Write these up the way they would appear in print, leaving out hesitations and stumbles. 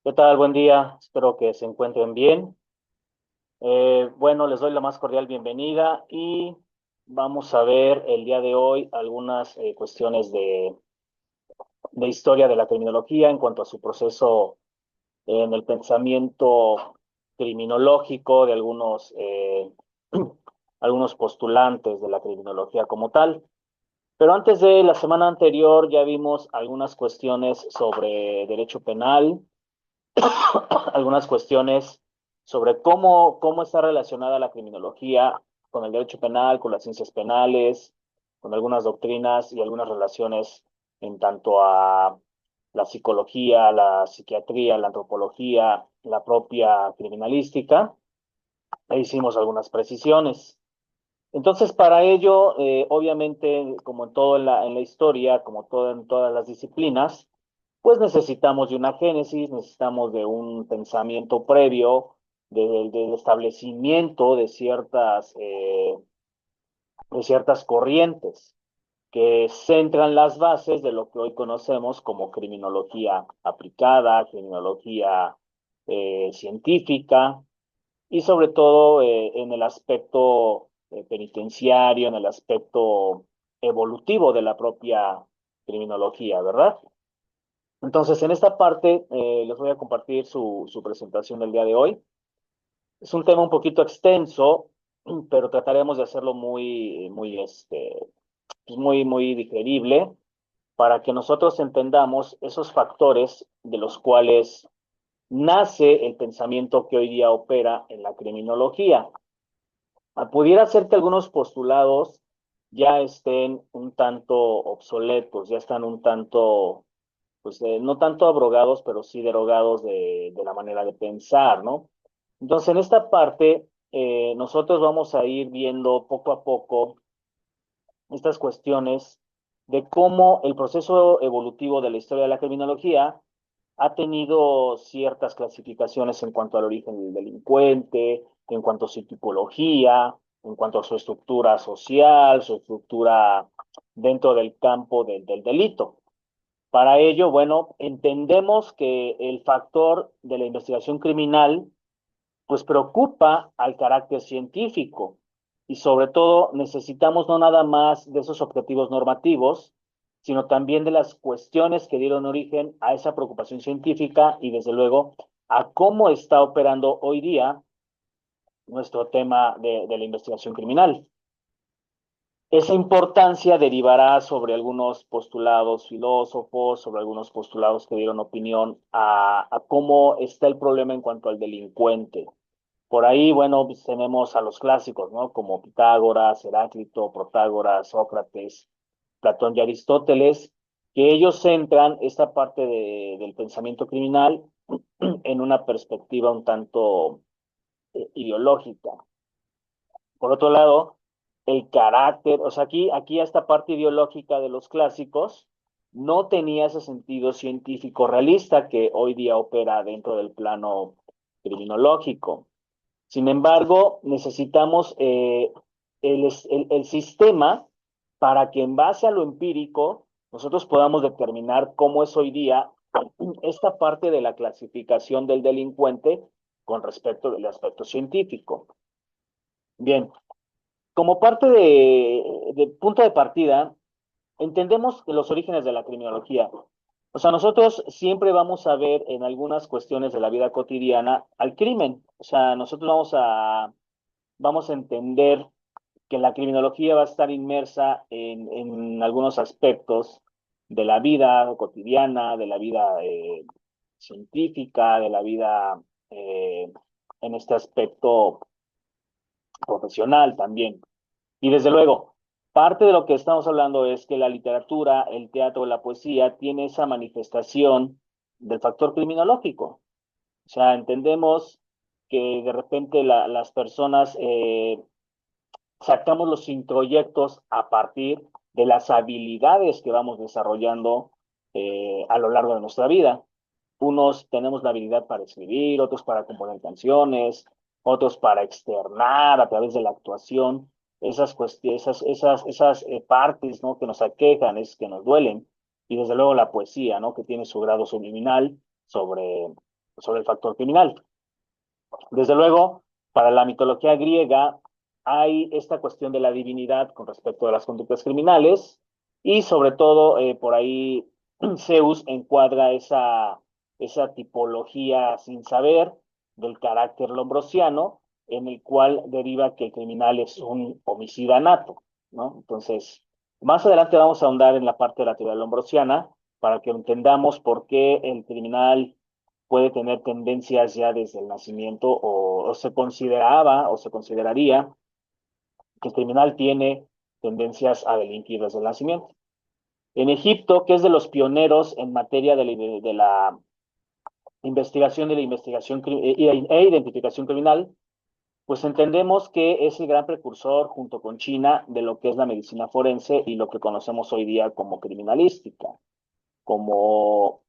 ¿Qué tal? Buen día. Espero que se encuentren bien. Bueno, les doy la más cordial bienvenida y vamos a ver el día de hoy algunas cuestiones de historia de la criminología en cuanto a su proceso en el pensamiento criminológico de algunos postulantes de la criminología como tal. Pero antes de la semana anterior ya vimos algunas cuestiones sobre derecho penal, algunas cuestiones sobre cómo está relacionada la criminología con el derecho penal, con las ciencias penales, con algunas doctrinas y algunas relaciones en tanto a la psicología, la psiquiatría, la antropología, la propia criminalística. E hicimos algunas precisiones. Entonces, para ello, obviamente, como en todo en la historia, como todo en todas las disciplinas, pues necesitamos de una génesis, necesitamos de un pensamiento previo, del establecimiento de ciertas corrientes que centran las bases de lo que hoy conocemos como criminología aplicada, criminología científica, y sobre todo en el aspecto penitenciario, en el aspecto evolutivo de la propia criminología, ¿verdad? Entonces, en esta parte les voy a compartir su presentación del día de hoy. Es un tema un poquito extenso, pero trataremos de hacerlo muy digerible para que nosotros entendamos esos factores de los cuales nace el pensamiento que hoy día opera en la criminología. Pudiera ser que algunos postulados ya estén un tanto obsoletos, ya están un tanto, pues no tanto abrogados, pero sí derogados de la manera de pensar, ¿no? Entonces, en esta parte, nosotros vamos a ir viendo poco a poco estas cuestiones de cómo el proceso evolutivo de la historia de la criminología ha tenido ciertas clasificaciones en cuanto al origen del delincuente, en cuanto a su tipología, en cuanto a su estructura social, su estructura dentro del campo del delito. Para ello, bueno, entendemos que el factor de la investigación criminal pues preocupa al carácter científico y sobre todo necesitamos no nada más de esos objetivos normativos, sino también de las cuestiones que dieron origen a esa preocupación científica y desde luego a cómo está operando hoy día nuestro tema de la investigación criminal. Esa importancia derivará sobre algunos postulados filósofos, sobre algunos postulados que dieron opinión a cómo está el problema en cuanto al delincuente. Por ahí, bueno, pues tenemos a los clásicos, ¿no? Como Pitágoras, Heráclito, Protágoras, Sócrates, Platón y Aristóteles, que ellos centran esta parte del pensamiento criminal en una perspectiva un tanto ideológica. Por otro lado, el carácter, o sea, aquí esta parte ideológica de los clásicos no tenía ese sentido científico realista que hoy día opera dentro del plano criminológico. Sin embargo, necesitamos el sistema para que en base a lo empírico nosotros podamos determinar cómo es hoy día esta parte de la clasificación del delincuente con respecto del aspecto científico. Bien, como parte de punto de partida, entendemos los orígenes de la criminología. O sea, nosotros siempre vamos a ver en algunas cuestiones de la vida cotidiana al crimen. O sea, nosotros vamos a entender que la criminología va a estar inmersa en algunos aspectos de la vida cotidiana, de la vida científica, de la vida en este aspecto profesional también. Y desde luego, parte de lo que estamos hablando es que la literatura, el teatro, la poesía tiene esa manifestación del factor criminológico. O sea, entendemos que de repente las personas sacamos los introyectos a partir de las habilidades que vamos desarrollando a lo largo de nuestra vida. Unos tenemos la habilidad para escribir, otros para componer canciones, otros para externar a través de la actuación esas cuestiones, esas partes, ¿no? Que nos aquejan, que nos duelen. Y desde luego la poesía, ¿no? Que tiene su grado subliminal sobre, sobre el factor criminal. Desde luego, para la mitología griega hay esta cuestión de la divinidad con respecto a las conductas criminales y sobre todo por ahí Zeus encuadra esa tipología sin saber del carácter lombrosiano en el cual deriva que el criminal es un homicida nato, ¿no? Entonces, más adelante vamos a ahondar en la parte de la teoría lombrosiana para que entendamos por qué el criminal puede tener tendencias ya desde el nacimiento o se consideraba o se consideraría que el criminal tiene tendencias a delinquir desde el nacimiento. En Egipto, que es de los pioneros en materia de la investigación e identificación criminal, pues entendemos que es el gran precursor junto con China de lo que es la medicina forense y lo que conocemos hoy día como criminalística, como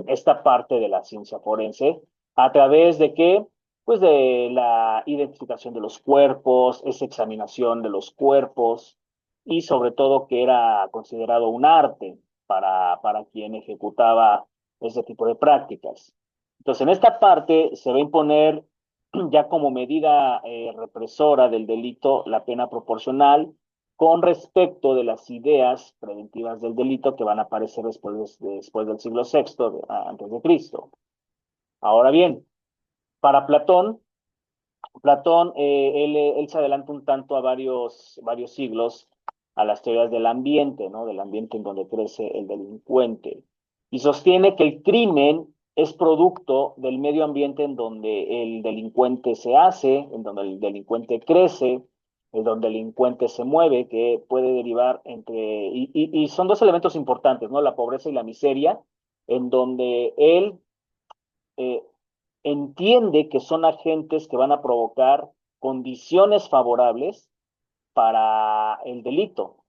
esta parte de la ciencia forense, a través de qué, pues de la identificación de los cuerpos, esa examinación de los cuerpos, y sobre todo que era considerado un arte para quien ejecutaba ese tipo de prácticas. Entonces, en esta parte se va a imponer ya como medida represora del delito la pena proporcional con respecto de las ideas preventivas del delito que van a aparecer después del siglo VI antes de Cristo. Ahora bien, para Platón él se adelanta un tanto a varios siglos a las teorías del ambiente, ¿no? Del ambiente en donde crece el delincuente. Y sostiene que el crimen es producto del medio ambiente en donde el delincuente se hace, en donde el delincuente crece, en donde el delincuente se mueve, que puede derivar y son dos elementos importantes, ¿no? La pobreza y la miseria, en donde él eh, entiende que son agentes que van a provocar condiciones favorables para el delito.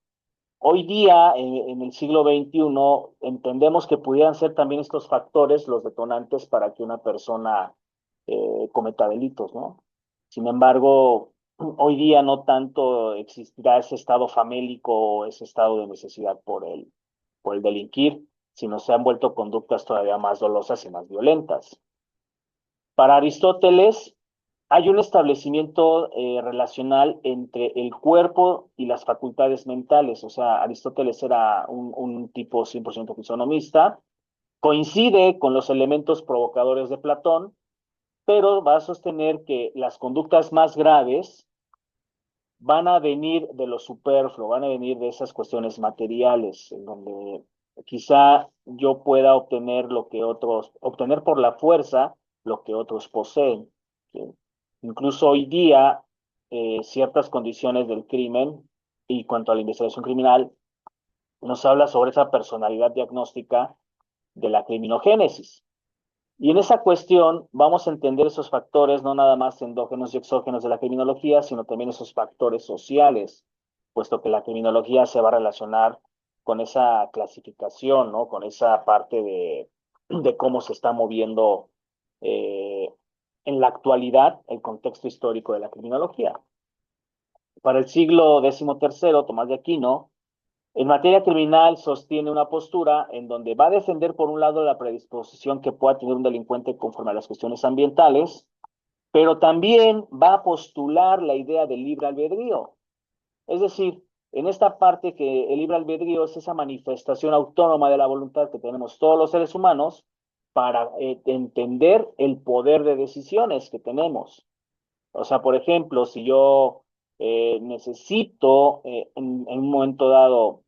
Hoy día, en el siglo XXI, entendemos que pudieran ser también estos factores los detonantes para que una persona cometa delitos, ¿no? Sin embargo, hoy día no tanto existirá ese estado famélico o ese estado de necesidad por el delinquir, sino se han vuelto conductas todavía más dolosas y más violentas. Para Aristóteles, hay un establecimiento relacional entre el cuerpo y las facultades mentales. O sea, Aristóteles era un tipo 100% fisonomista, coincide con los elementos provocadores de Platón, pero va a sostener que las conductas más graves van a venir de lo superfluo, van a venir de esas cuestiones materiales, en donde quizá yo pueda obtener por la fuerza lo que otros poseen. ¿Sí? Incluso hoy día, ciertas condiciones del crimen y cuanto a la investigación criminal, nos habla sobre esa personalidad diagnóstica de la criminogénesis. Y en esa cuestión vamos a entender esos factores, no nada más endógenos y exógenos de la criminología, sino también esos factores sociales, puesto que la criminología se va a relacionar con esa clasificación, ¿no? Con esa parte de cómo se está moviendo eh, en la actualidad el contexto histórico de la criminología. Para el siglo XIII, Tomás de Aquino en materia criminal sostiene una postura en donde va a defender por un lado la predisposición que pueda tener un delincuente conforme a las cuestiones ambientales, pero también va a postular la idea del libre albedrío. Es decir, en esta parte que el libre albedrío es esa manifestación autónoma de la voluntad que tenemos todos los seres humanos para entender el poder de decisiones que tenemos. O sea, por ejemplo, si yo necesito en un momento dado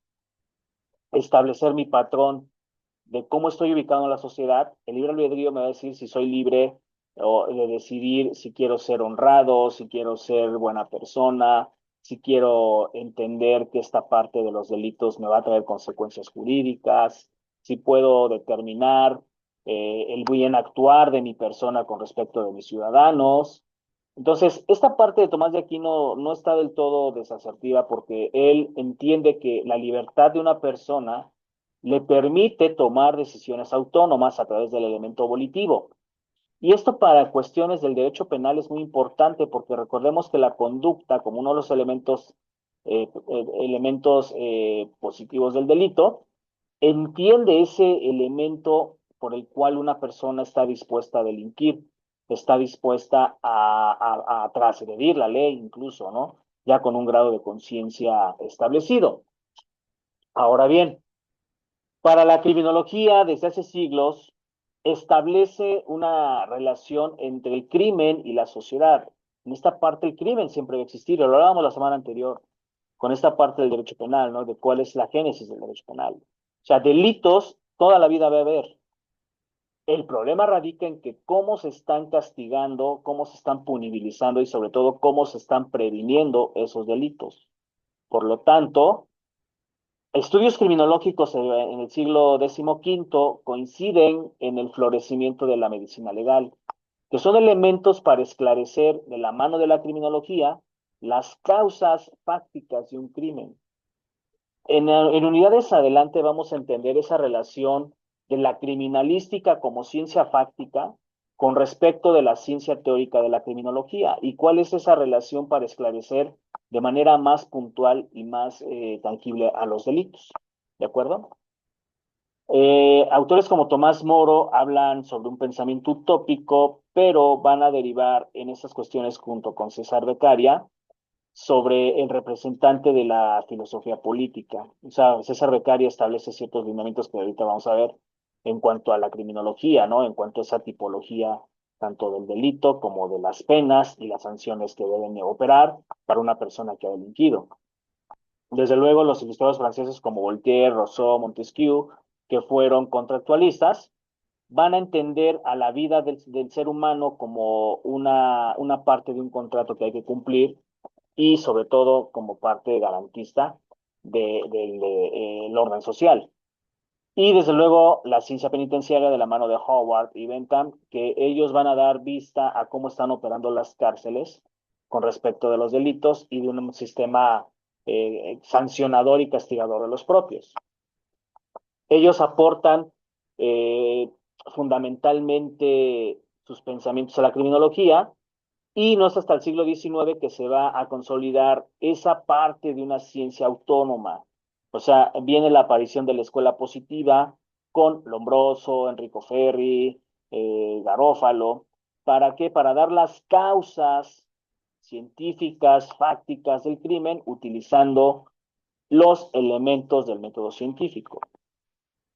establecer mi patrón de cómo estoy ubicado en la sociedad, el libre albedrío me va a decir si soy libre o de decidir si quiero ser honrado, si quiero ser buena persona, si quiero entender que esta parte de los delitos me va a traer consecuencias jurídicas, si puedo determinar el bien actuar de mi persona con respecto de mis ciudadanos. Entonces, esta parte de Tomás de Aquino no está del todo desasertiva porque él entiende que la libertad de una persona le permite tomar decisiones autónomas a través del elemento volitivo. Y esto para cuestiones del derecho penal es muy importante porque recordemos que la conducta, como uno de los elementos positivos del delito, entiende ese elemento por el cual una persona está dispuesta a delinquir, está dispuesta a transgredir la ley incluso, ¿no? Ya con un grado de conciencia establecido. Ahora bien, para la criminología desde hace siglos establece una relación entre el crimen y la sociedad. En esta parte el crimen siempre va a existir, lo hablábamos la semana anterior, con esta parte del derecho penal, ¿no? De cuál es la génesis del derecho penal. O sea, delitos toda la vida va a haber. El problema radica en que cómo se están castigando, cómo se están punibilizando y sobre todo cómo se están previniendo esos delitos. Por lo tanto, estudios criminológicos en el siglo XV coinciden en el florecimiento de la medicina legal, que son elementos para esclarecer de la mano de la criminología las causas fácticas de un crimen. En unidades adelante vamos a entender esa relación de la criminalística como ciencia fáctica con respecto de la ciencia teórica de la criminología y cuál es esa relación para esclarecer de manera más puntual y más tangible a los delitos. ¿De acuerdo? Autores como Tomás Moro hablan sobre un pensamiento utópico, pero van a derivar en esas cuestiones junto con César Beccaria sobre el representante de la filosofía política. O sea, César Beccaria establece ciertos lineamientos que ahorita vamos a ver en cuanto a la criminología, ¿no? En cuanto a esa tipología tanto del delito como de las penas y las sanciones que deben operar para una persona que ha delinquido. Desde luego, los ilustradores franceses como Voltaire, Rousseau, Montesquieu, que fueron contractualistas, van a entender a la vida del ser humano como una parte de un contrato que hay que cumplir y sobre todo como parte garantista del orden social. Y desde luego la ciencia penitenciaria de la mano de Howard y Bentham, que ellos van a dar vista a cómo están operando las cárceles con respecto de los delitos y de un sistema sancionador y castigador de los propios. Ellos aportan eh, fundamentalmente sus pensamientos a la criminología y no es hasta el siglo XIX que se va a consolidar esa parte de una ciencia autónoma. O sea, viene la aparición de la escuela positiva con Lombroso, Enrico Ferri, Garófalo. ¿Para qué? Para dar las causas científicas, fácticas del crimen, utilizando los elementos del método científico.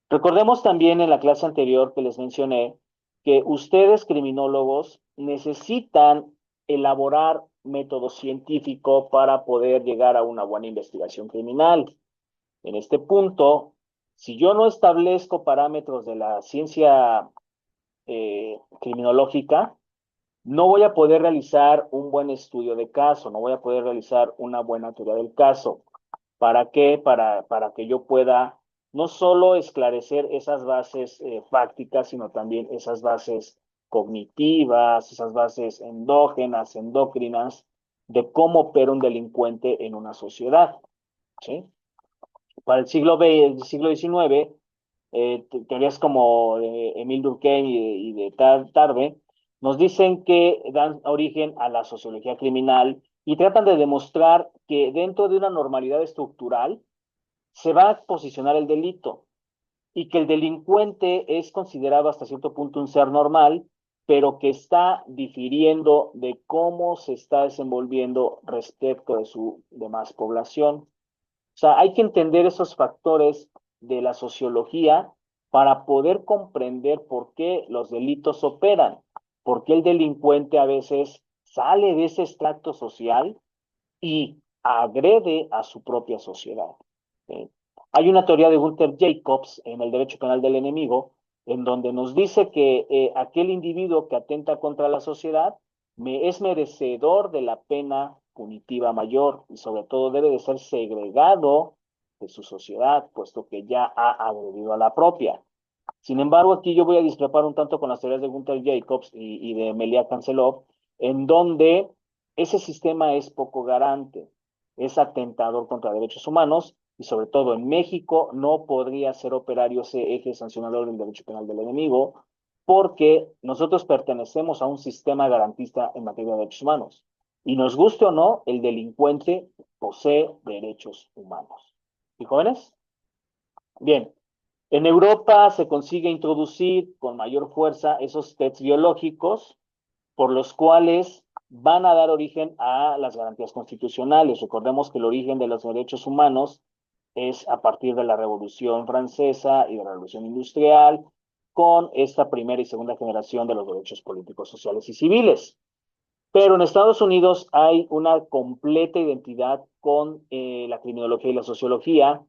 Recordemos también en la clase anterior que les mencioné que ustedes, criminólogos, necesitan elaborar método científico para poder llegar a una buena investigación criminal. En este punto, si yo no establezco parámetros de la ciencia criminológica, no voy a poder realizar un buen estudio de caso, no voy a poder realizar una buena teoría del caso. ¿Para qué? Para que yo pueda no solo esclarecer esas bases fácticas, sino también esas bases cognitivas, esas bases endógenas, endocrinas, de cómo opera un delincuente en una sociedad. ¿Sí? Para el siglo XIX, teorías como de Emile Durkheim y de Tarve, nos dicen que dan origen a la sociología criminal y tratan de demostrar que dentro de una normalidad estructural se va a posicionar el delito y que el delincuente es considerado hasta cierto punto un ser normal, pero que está difiriendo de cómo se está desenvolviendo respecto de su demás población. O sea, hay que entender esos factores de la sociología para poder comprender por qué los delitos operan, por qué el delincuente a veces sale de ese estrato social y agrede a su propia sociedad. ¿Sí? Hay una teoría de Gunther Jacobs en el derecho penal del enemigo, en donde nos dice que aquel individuo que atenta contra la sociedad es merecedor de la pena punitiva mayor y sobre todo debe de ser segregado de su sociedad, puesto que ya ha agredido a la propia. Sin embargo, aquí yo voy a discrepar un tanto con las teorías de Gunther Jacobs y de Melia Kanselov, en donde ese sistema es poco garante, es atentador contra derechos humanos y sobre todo en México no podría ser operario ese eje sancionador del derecho penal del enemigo porque nosotros pertenecemos a un sistema garantista en materia de derechos humanos. Y nos guste o no, el delincuente posee derechos humanos. ¿Y jóvenes? Bien. En Europa se consigue introducir con mayor fuerza esos tests biológicos por los cuales van a dar origen a las garantías constitucionales. Recordemos que el origen de los derechos humanos es a partir de la Revolución Francesa y de la Revolución Industrial, con esta primera y segunda generación de los derechos políticos, sociales y civiles. Pero en Estados Unidos hay una completa identidad con la criminología y la sociología,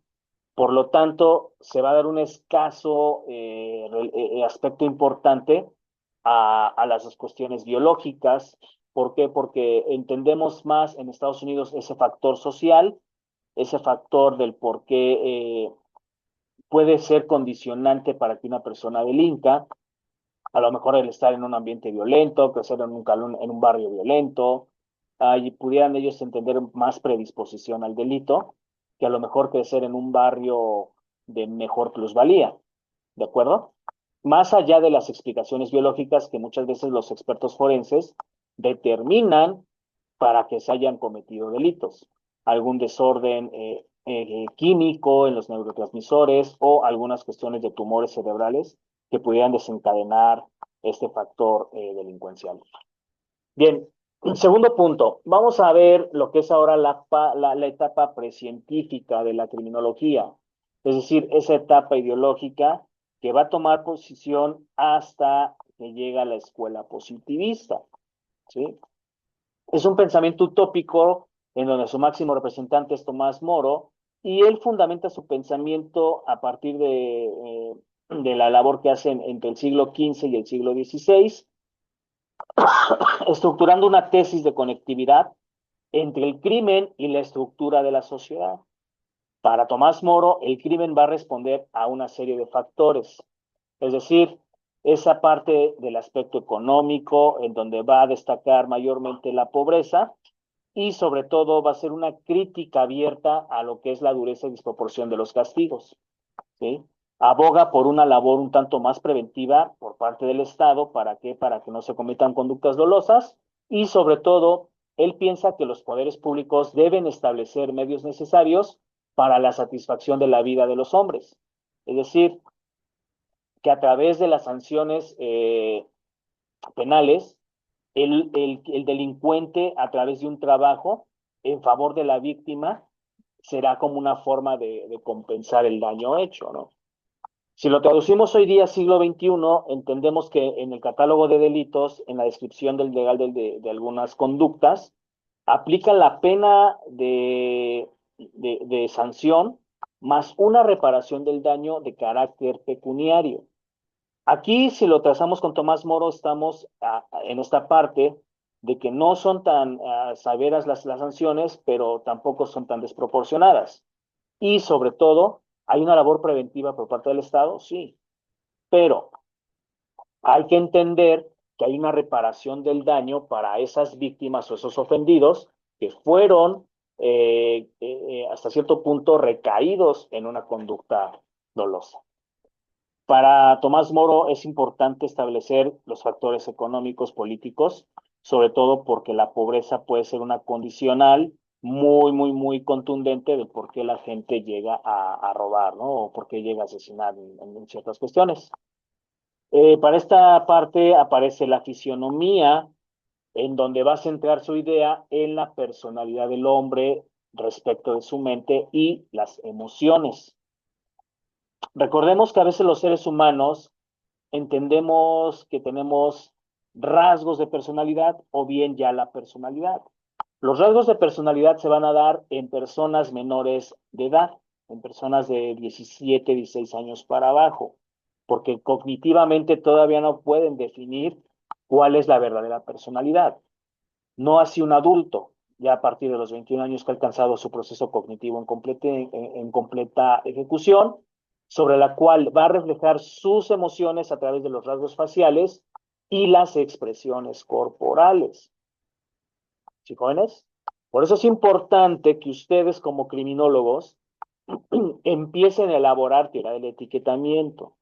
por lo tanto, se va a dar un escaso aspecto importante a las cuestiones biológicas. ¿Por qué? Porque entendemos más en Estados Unidos ese factor social, ese factor del por qué puede ser condicionante para que una persona delinca, a lo mejor el estar en un ambiente violento, crecer en un barrio violento, y pudieran ellos entender más predisposición al delito que a lo mejor crecer en un barrio de mejor plusvalía, ¿de acuerdo? Más allá de las explicaciones biológicas que muchas veces los expertos forenses determinan para que se hayan cometido delitos, algún desorden químico en los neurotransmisores o algunas cuestiones de tumores cerebrales que pudieran desencadenar este factor delincuencial. Bien, segundo punto, vamos a ver lo que es ahora la etapa precientífica de la criminología, es decir, esa etapa ideológica que va a tomar posición hasta que llega a la escuela positivista, ¿sí? Es un pensamiento utópico en donde su máximo representante es Tomás Moro y él fundamenta su pensamiento a partir de la labor que hacen entre el siglo XV y el siglo XVI, estructurando una tesis de conectividad entre el crimen y la estructura de la sociedad. Para Tomás Moro, el crimen va a responder a una serie de factores, es decir, esa parte del aspecto económico en donde va a destacar mayormente la pobreza y sobre todo va a ser una crítica abierta a lo que es la dureza y disproporción de los castigos, ¿sí? Aboga por una labor un tanto más preventiva por parte del Estado, ¿para qué? Para que no se cometan conductas dolosas y sobre todo, él piensa que los poderes públicos deben establecer medios necesarios para la satisfacción de la vida de los hombres. Es decir, que a través de las sanciones penales, el delincuente a través de un trabajo en favor de la víctima será como una forma de compensar el daño hecho, ¿no? Si lo traducimos hoy día, siglo XXI, entendemos que en el catálogo de delitos, en la descripción del legal de algunas conductas, aplica la pena de sanción más una reparación del daño de carácter pecuniario. Aquí, si lo trazamos con Tomás Moro, estamos en esta parte de que no son tan severas las sanciones, pero tampoco son tan desproporcionadas. Y sobre todo, ¿hay una labor preventiva por parte del Estado? Sí, pero hay que entender que hay una reparación del daño para esas víctimas o esos ofendidos que fueron hasta cierto punto recaídos en una conducta dolosa. Para Tomás Moro es importante establecer los factores económicos, políticos, sobre todo porque la pobreza puede ser una condicional muy contundente de por qué la gente llega a robar, ¿no? O por qué llega a asesinar en ciertas cuestiones. Para esta parte aparece la fisionomía, en donde va a centrar su idea en la personalidad del hombre respecto de su mente y las emociones. Recordemos que a veces los seres humanos entendemos que tenemos rasgos de personalidad o bien ya la personalidad. Los rasgos de personalidad se van a dar en personas menores de edad, en personas de 17, 16 años para abajo, porque cognitivamente todavía no pueden definir cuál es la verdadera personalidad. No así un adulto, ya a partir de los 21 años que ha alcanzado su proceso cognitivo en completa ejecución, sobre la cual va a reflejar sus emociones a través de los rasgos faciales y las expresiones corporales. ¿Sí, jóvenes? Por eso es importante que ustedes como criminólogos empiecen a elaborar teoría del etiquetamiento.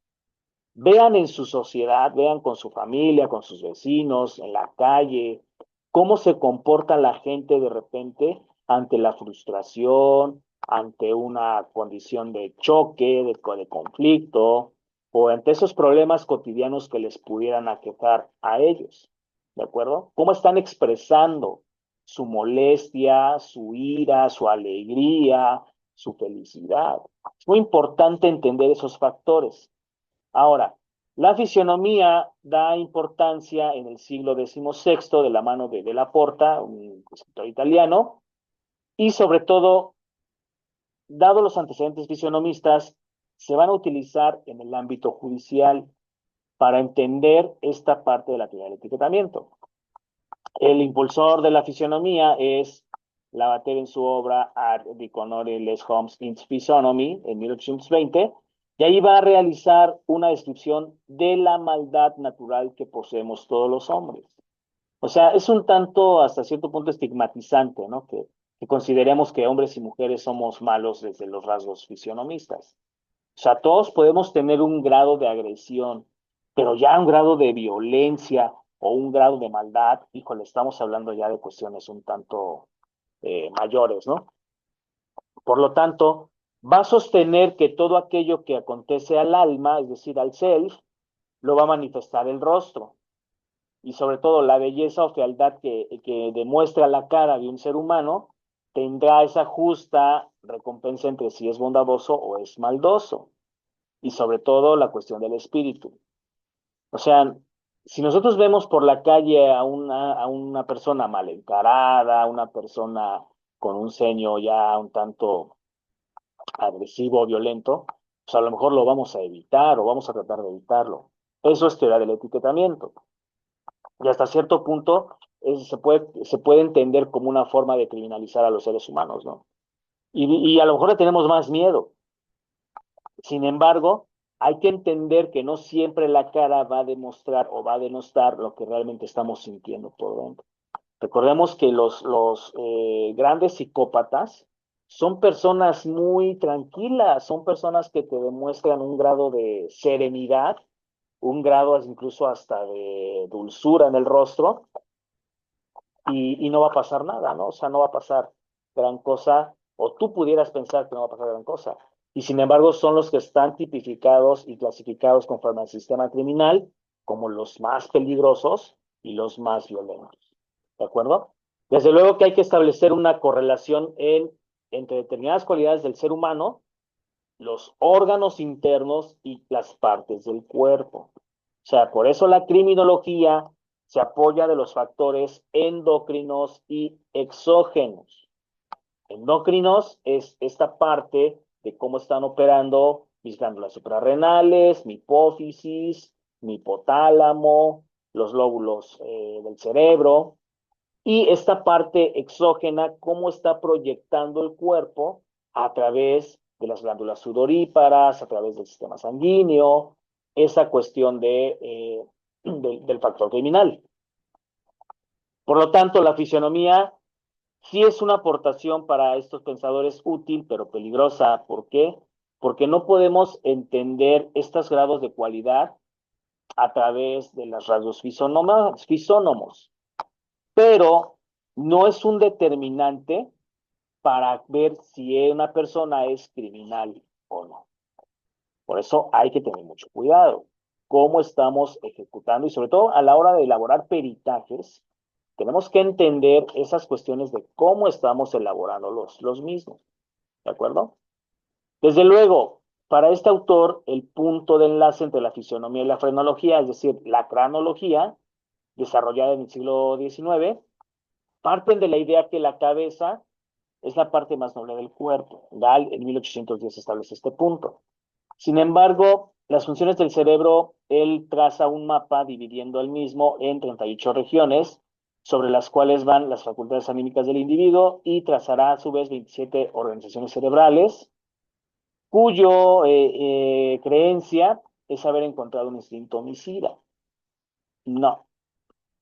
Vean en su sociedad, vean con su familia, con sus vecinos, en la calle, cómo se comporta la gente de repente ante la frustración, ante una condición de choque, de conflicto, o ante esos problemas cotidianos que les pudieran aquejar a ellos, ¿de acuerdo? ¿Cómo están expresando su molestia, su ira, su alegría, su felicidad? Es muy importante entender esos factores. Ahora, la fisionomía da importancia en el siglo XVI de la mano de Della Porta, un escritor italiano, y sobre todo, dado los antecedentes fisionomistas, se van a utilizar en el ámbito judicial para entender esta parte de la teoría del etiquetamiento. El impulsor de la fisionomía es Lavater en su obra Art Diconore les Homs in Physiognomy en 1820, y ahí va a realizar una descripción de la maldad natural que poseemos todos los hombres. O sea, es un tanto hasta cierto punto estigmatizante, ¿no? Que consideremos que hombres y mujeres somos malos desde los rasgos fisionomistas. O sea, todos podemos tener un grado de agresión, pero ya un grado de violencia o un grado de maldad, híjole, estamos hablando ya de cuestiones un tanto mayores, ¿no? Por lo tanto, va a sostener que todo aquello que acontece al alma, es decir, al self, lo va a manifestar el rostro. Y sobre todo la belleza o fealdad que demuestra la cara de un ser humano tendrá esa justa recompensa entre si es bondadoso o es maldoso. Y sobre todo la cuestión del espíritu. O sea, si nosotros vemos por la calle a una persona mal encarada, a una persona con un ceño ya un tanto agresivo o violento, pues a lo mejor lo vamos a evitar o vamos a tratar de evitarlo. Eso es teoría del etiquetamiento. Y hasta cierto punto se puede entender como una forma de criminalizar a los seres humanos, ¿no? Y a lo mejor le tenemos más miedo. Sin embargo, hay que entender que no siempre la cara va a demostrar o va a denostar lo que realmente estamos sintiendo por dentro. Recordemos que los grandes psicópatas son personas muy tranquilas, son personas que te demuestran un grado de serenidad, un grado incluso hasta de dulzura en el rostro, y no va a pasar nada, ¿no? O sea, no va a pasar gran cosa, o tú pudieras pensar que no va a pasar gran cosa. Y sin embargo, son los que están tipificados y clasificados conforme al sistema criminal como los más peligrosos y los más violentos. ¿De acuerdo? Desde luego que hay que establecer una correlación entre determinadas cualidades del ser humano, los órganos internos y las partes del cuerpo. O sea, por eso la criminología se apoya de los factores endocrinos y exógenos. Endocrinos es esta parte de cómo están operando mis glándulas suprarrenales, mi hipófisis, mi hipotálamo, los lóbulos del cerebro, y esta parte exógena, cómo está proyectando el cuerpo a través de las glándulas sudoríparas, a través del sistema sanguíneo, esa cuestión del factor criminal. Por lo tanto, la fisionomía sí es una aportación para estos pensadores útil, pero peligrosa. ¿Por qué? Porque no podemos entender estos grados de cualidad a través de los rasgos fisónomos, pero no es un determinante para ver si una persona es criminal o no. Por eso hay que tener mucho cuidado cómo estamos ejecutando y sobre todo a la hora de elaborar peritajes, tenemos que entender esas cuestiones de cómo estamos elaborando los mismos. ¿De acuerdo? Desde luego, para este autor, el punto de enlace entre la fisionomía y la frenología, es decir, la cranología, desarrollada en el siglo XIX, parten de la idea que la cabeza es la parte más noble del cuerpo. Gall en 1810 establece este punto. Sin embargo, las funciones del cerebro, él traza un mapa dividiendo el mismo en 38 regiones, sobre las cuales van las facultades anímicas del individuo, y trazará a su vez 27 organizaciones cerebrales, cuyo creencia es haber encontrado un instinto homicida. No,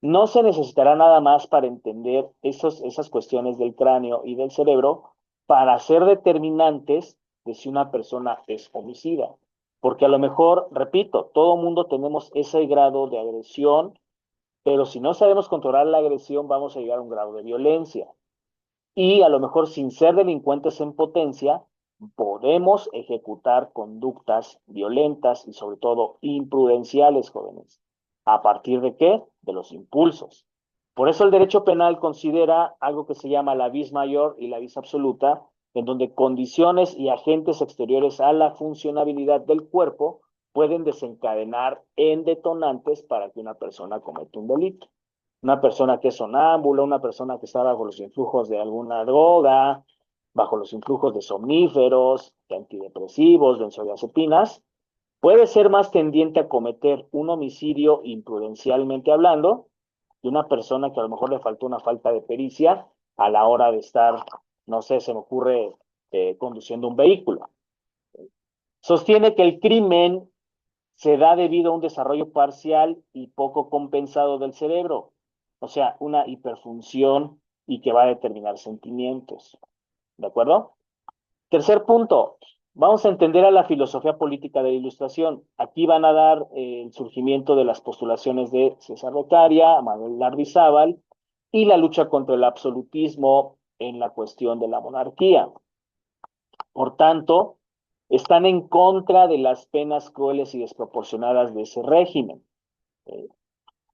no se necesitará nada más para entender esas cuestiones del cráneo y del cerebro para ser determinantes de si una persona es homicida. Porque a lo mejor, repito, todo mundo tenemos ese grado de agresión, pero si no sabemos controlar la agresión, vamos a llegar a un grado de violencia. y a lo mejor sin ser delincuentes en potencia, podemos ejecutar conductas violentas y sobre todo imprudenciales, jóvenes. ¿A partir de qué? De los impulsos. Por eso el derecho penal considera algo que se llama la vis mayor y la vis absoluta, en donde condiciones y agentes exteriores a la funcionabilidad del cuerpo pueden desencadenar en detonantes para que una persona cometa un delito. Una persona que es sonámbula, una persona que está bajo los influjos de alguna droga, bajo los influjos de somníferos, de antidepresivos, benzodiazepinas, puede ser más tendiente a cometer un homicidio imprudencialmente hablando que una persona que a lo mejor le faltó una falta de pericia a la hora de estar, no sé, se me ocurre conduciendo un vehículo. Sostiene que el crimen se da debido a un desarrollo parcial y poco compensado del cerebro, o sea, una hiperfunción y que va a determinar sentimientos. ¿De acuerdo? Tercer punto, vamos a entender a la filosofía política de la Ilustración. Aquí van a dar el surgimiento de las postulaciones de César Beccaria, Manuel Lardizábal y la lucha contra el absolutismo en la cuestión de la monarquía. Por tanto, están en contra de las penas crueles y desproporcionadas de ese régimen.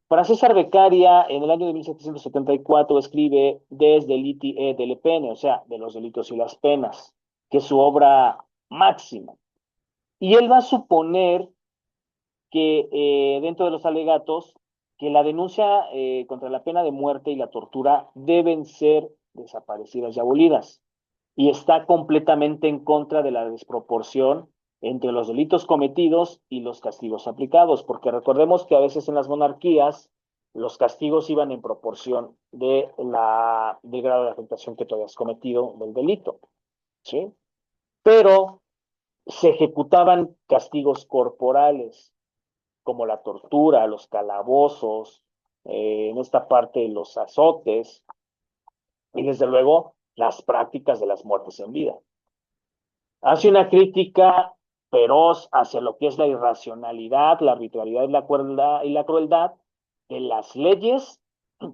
Para César Beccaria, en el año de 1774, escribe Des deliti et delle pene, o sea, de los delitos y las penas, que es su obra máxima. Y él va a suponer que dentro de los alegatos, que la denuncia contra la pena de muerte y la tortura deben ser desaparecidas y abolidas. Y está completamente en contra de la desproporción entre los delitos cometidos y los castigos aplicados, porque recordemos que a veces en las monarquías los castigos iban en proporción del grado de afectación que tú hayas cometido del delito, ¿sí? Pero se ejecutaban castigos corporales, como la tortura, los calabozos, en esta parte los azotes, y desde luego las prácticas de las muertes en vida. Hace una crítica feroz hacia lo que es la irracionalidad, la arbitrariedad y la crueldad de las leyes,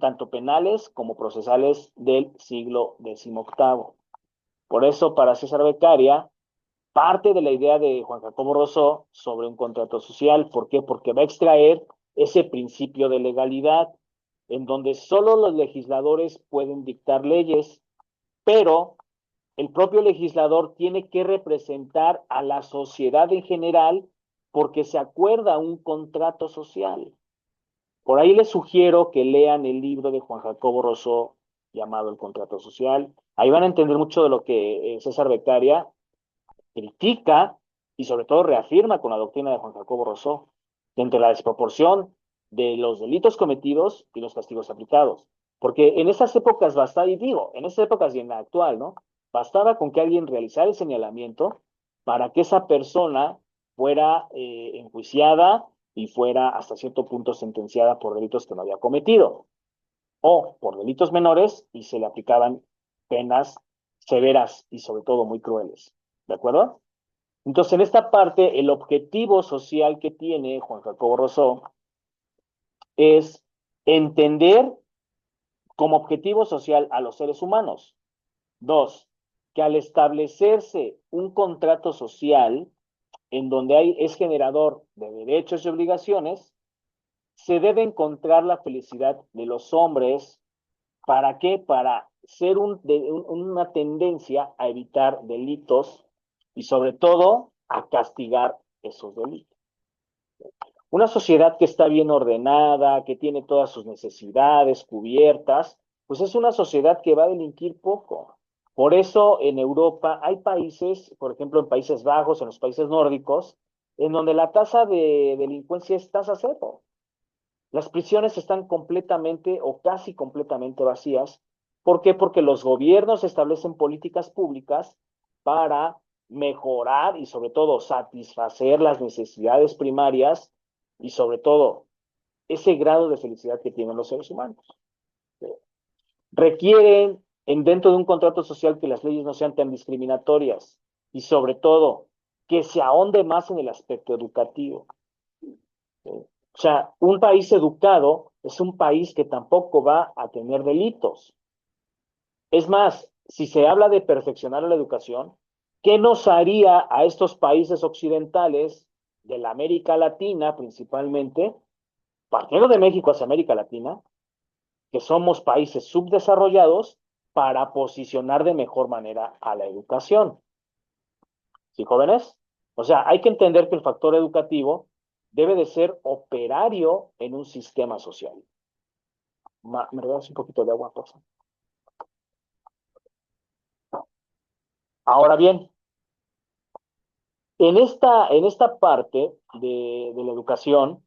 tanto penales como procesales del siglo XVIII. Por eso, para César Beccaria, parte de la idea de Juan Jacobo Rousseau sobre un contrato social. ¿Por qué? Porque va a extraer ese principio de legalidad, en donde solo los legisladores pueden dictar leyes, pero el propio legislador tiene que representar a la sociedad en general porque se acuerda un contrato social. Por ahí les sugiero que lean el libro de Juan Jacobo Rousseau llamado El Contrato Social. Ahí van a entender mucho de lo que César Beccaria critica y sobre todo reafirma con la doctrina de Juan Jacobo Rousseau entre la desproporción de los delitos cometidos y los castigos aplicados. Porque en esas épocas bastaba, y digo, en esas épocas y en la actual, ¿no? Bastaba con que alguien realizara el señalamiento para que esa persona fuera enjuiciada y fuera hasta cierto punto sentenciada por delitos que no había cometido o por delitos menores y se le aplicaban penas severas y sobre todo muy crueles. ¿De acuerdo? Entonces, en esta parte, el objetivo social que tiene Juan Jacobo Rousseau es entender como objetivo social a los seres humanos. Dos, que al establecerse un contrato social en donde es generador de derechos y obligaciones, se debe encontrar la felicidad de los hombres. ¿Para qué? Para ser una tendencia a evitar delitos y sobre todo a castigar esos delitos. Una sociedad que está bien ordenada, que tiene todas sus necesidades cubiertas, pues es una sociedad que va a delinquir poco. Por eso en Europa hay países, por ejemplo en Países Bajos, en los países nórdicos, en donde la tasa de delincuencia es tasa cero. Las prisiones están completamente o casi completamente vacías. ¿Por qué? Porque los gobiernos establecen políticas públicas para mejorar y sobre todo satisfacer las necesidades primarias y sobre todo ese grado de felicidad que tienen los seres humanos. Requieren dentro de un contrato social que las leyes no sean tan discriminatorias y sobre todo que se ahonde más en el aspecto educativo. O sea, un país educado es un país que tampoco va a tener delitos. Es más, si se habla de perfeccionar la educación, ¿qué nos haría a estos países occidentales de la América Latina principalmente, partiendo de México hacia América Latina, que somos países subdesarrollados, para posicionar de mejor manera a la educación? ¿Sí, jóvenes? O sea, hay que entender que el factor educativo debe de ser operario en un sistema social. ¿Me regalas un poquito de agua, por favor? Ahora bien, en esta parte de la educación,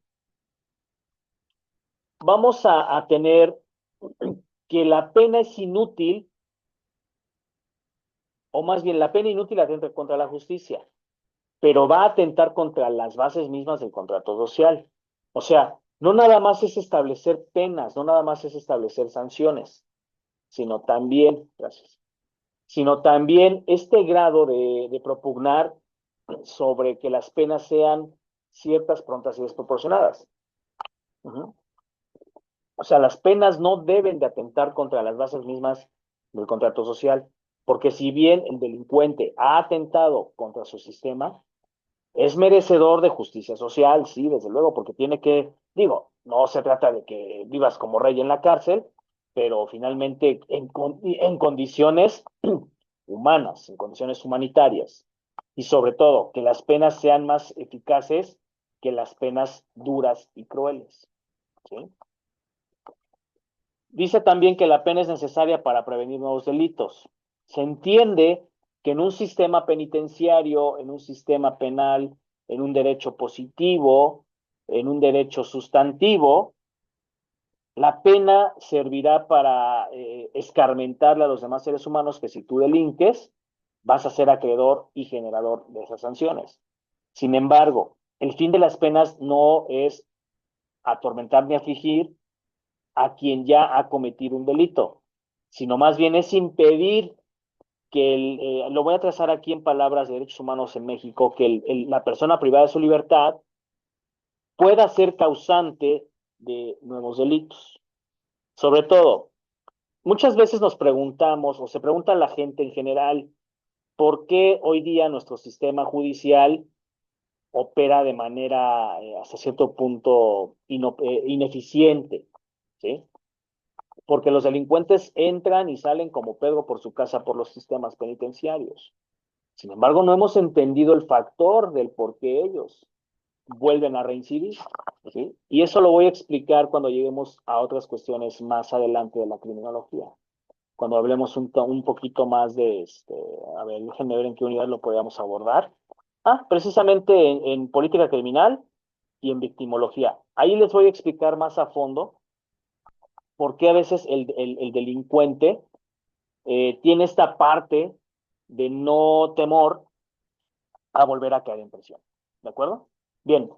vamos a tener que la pena es inútil, o más bien la pena inútil atenta contra la justicia, pero va a atentar contra las bases mismas del contrato social. O sea, no nada más es establecer penas, no nada más es establecer sanciones, sino también, gracias, sino también este grado de propugnar sobre que las penas sean ciertas, prontas y desproporcionadas. Uh-huh. O sea, las penas no deben de atentar contra las bases mismas del contrato social, porque si bien el delincuente ha atentado contra su sistema, es merecedor de justicia social, sí, desde luego, porque tiene que, digo, no se trata de que vivas como rey en la cárcel, pero finalmente en condiciones humanas, en condiciones humanitarias, y sobre todo que las penas sean más eficaces que las penas duras y crueles, ¿sí? Dice también que la pena es necesaria para prevenir nuevos delitos. Se entiende que en un sistema penitenciario, en un sistema penal, en un derecho positivo, en un derecho sustantivo, la pena servirá para escarmentarle a los demás seres humanos que si tú delinques, vas a ser acreedor y generador de esas sanciones. Sin embargo, el fin de las penas no es atormentar ni afligir a quien ya ha cometido un delito, sino más bien es impedir que lo voy a trazar aquí en palabras de derechos humanos en México, que la persona privada de su libertad pueda ser causante de nuevos delitos. Sobre todo, muchas veces nos preguntamos, o se pregunta la gente en general, ¿por qué hoy día nuestro sistema judicial opera de manera hasta cierto punto ineficiente? ¿Sí? Porque los delincuentes entran y salen como Pedro por su casa por los sistemas penitenciarios. Sin embargo, no hemos entendido el factor del por qué ellos vuelven a reincidir, ¿sí? Y eso lo voy a explicar cuando lleguemos a otras cuestiones más adelante de la criminología. Cuando hablemos un poquito más de, a ver, déjenme ver en qué unidad lo podríamos abordar. Precisamente en política criminal y en victimología. Ahí les voy a explicar más a fondo por qué a veces el delincuente tiene esta parte de no temor a volver a caer en prisión. ¿De acuerdo? Bien,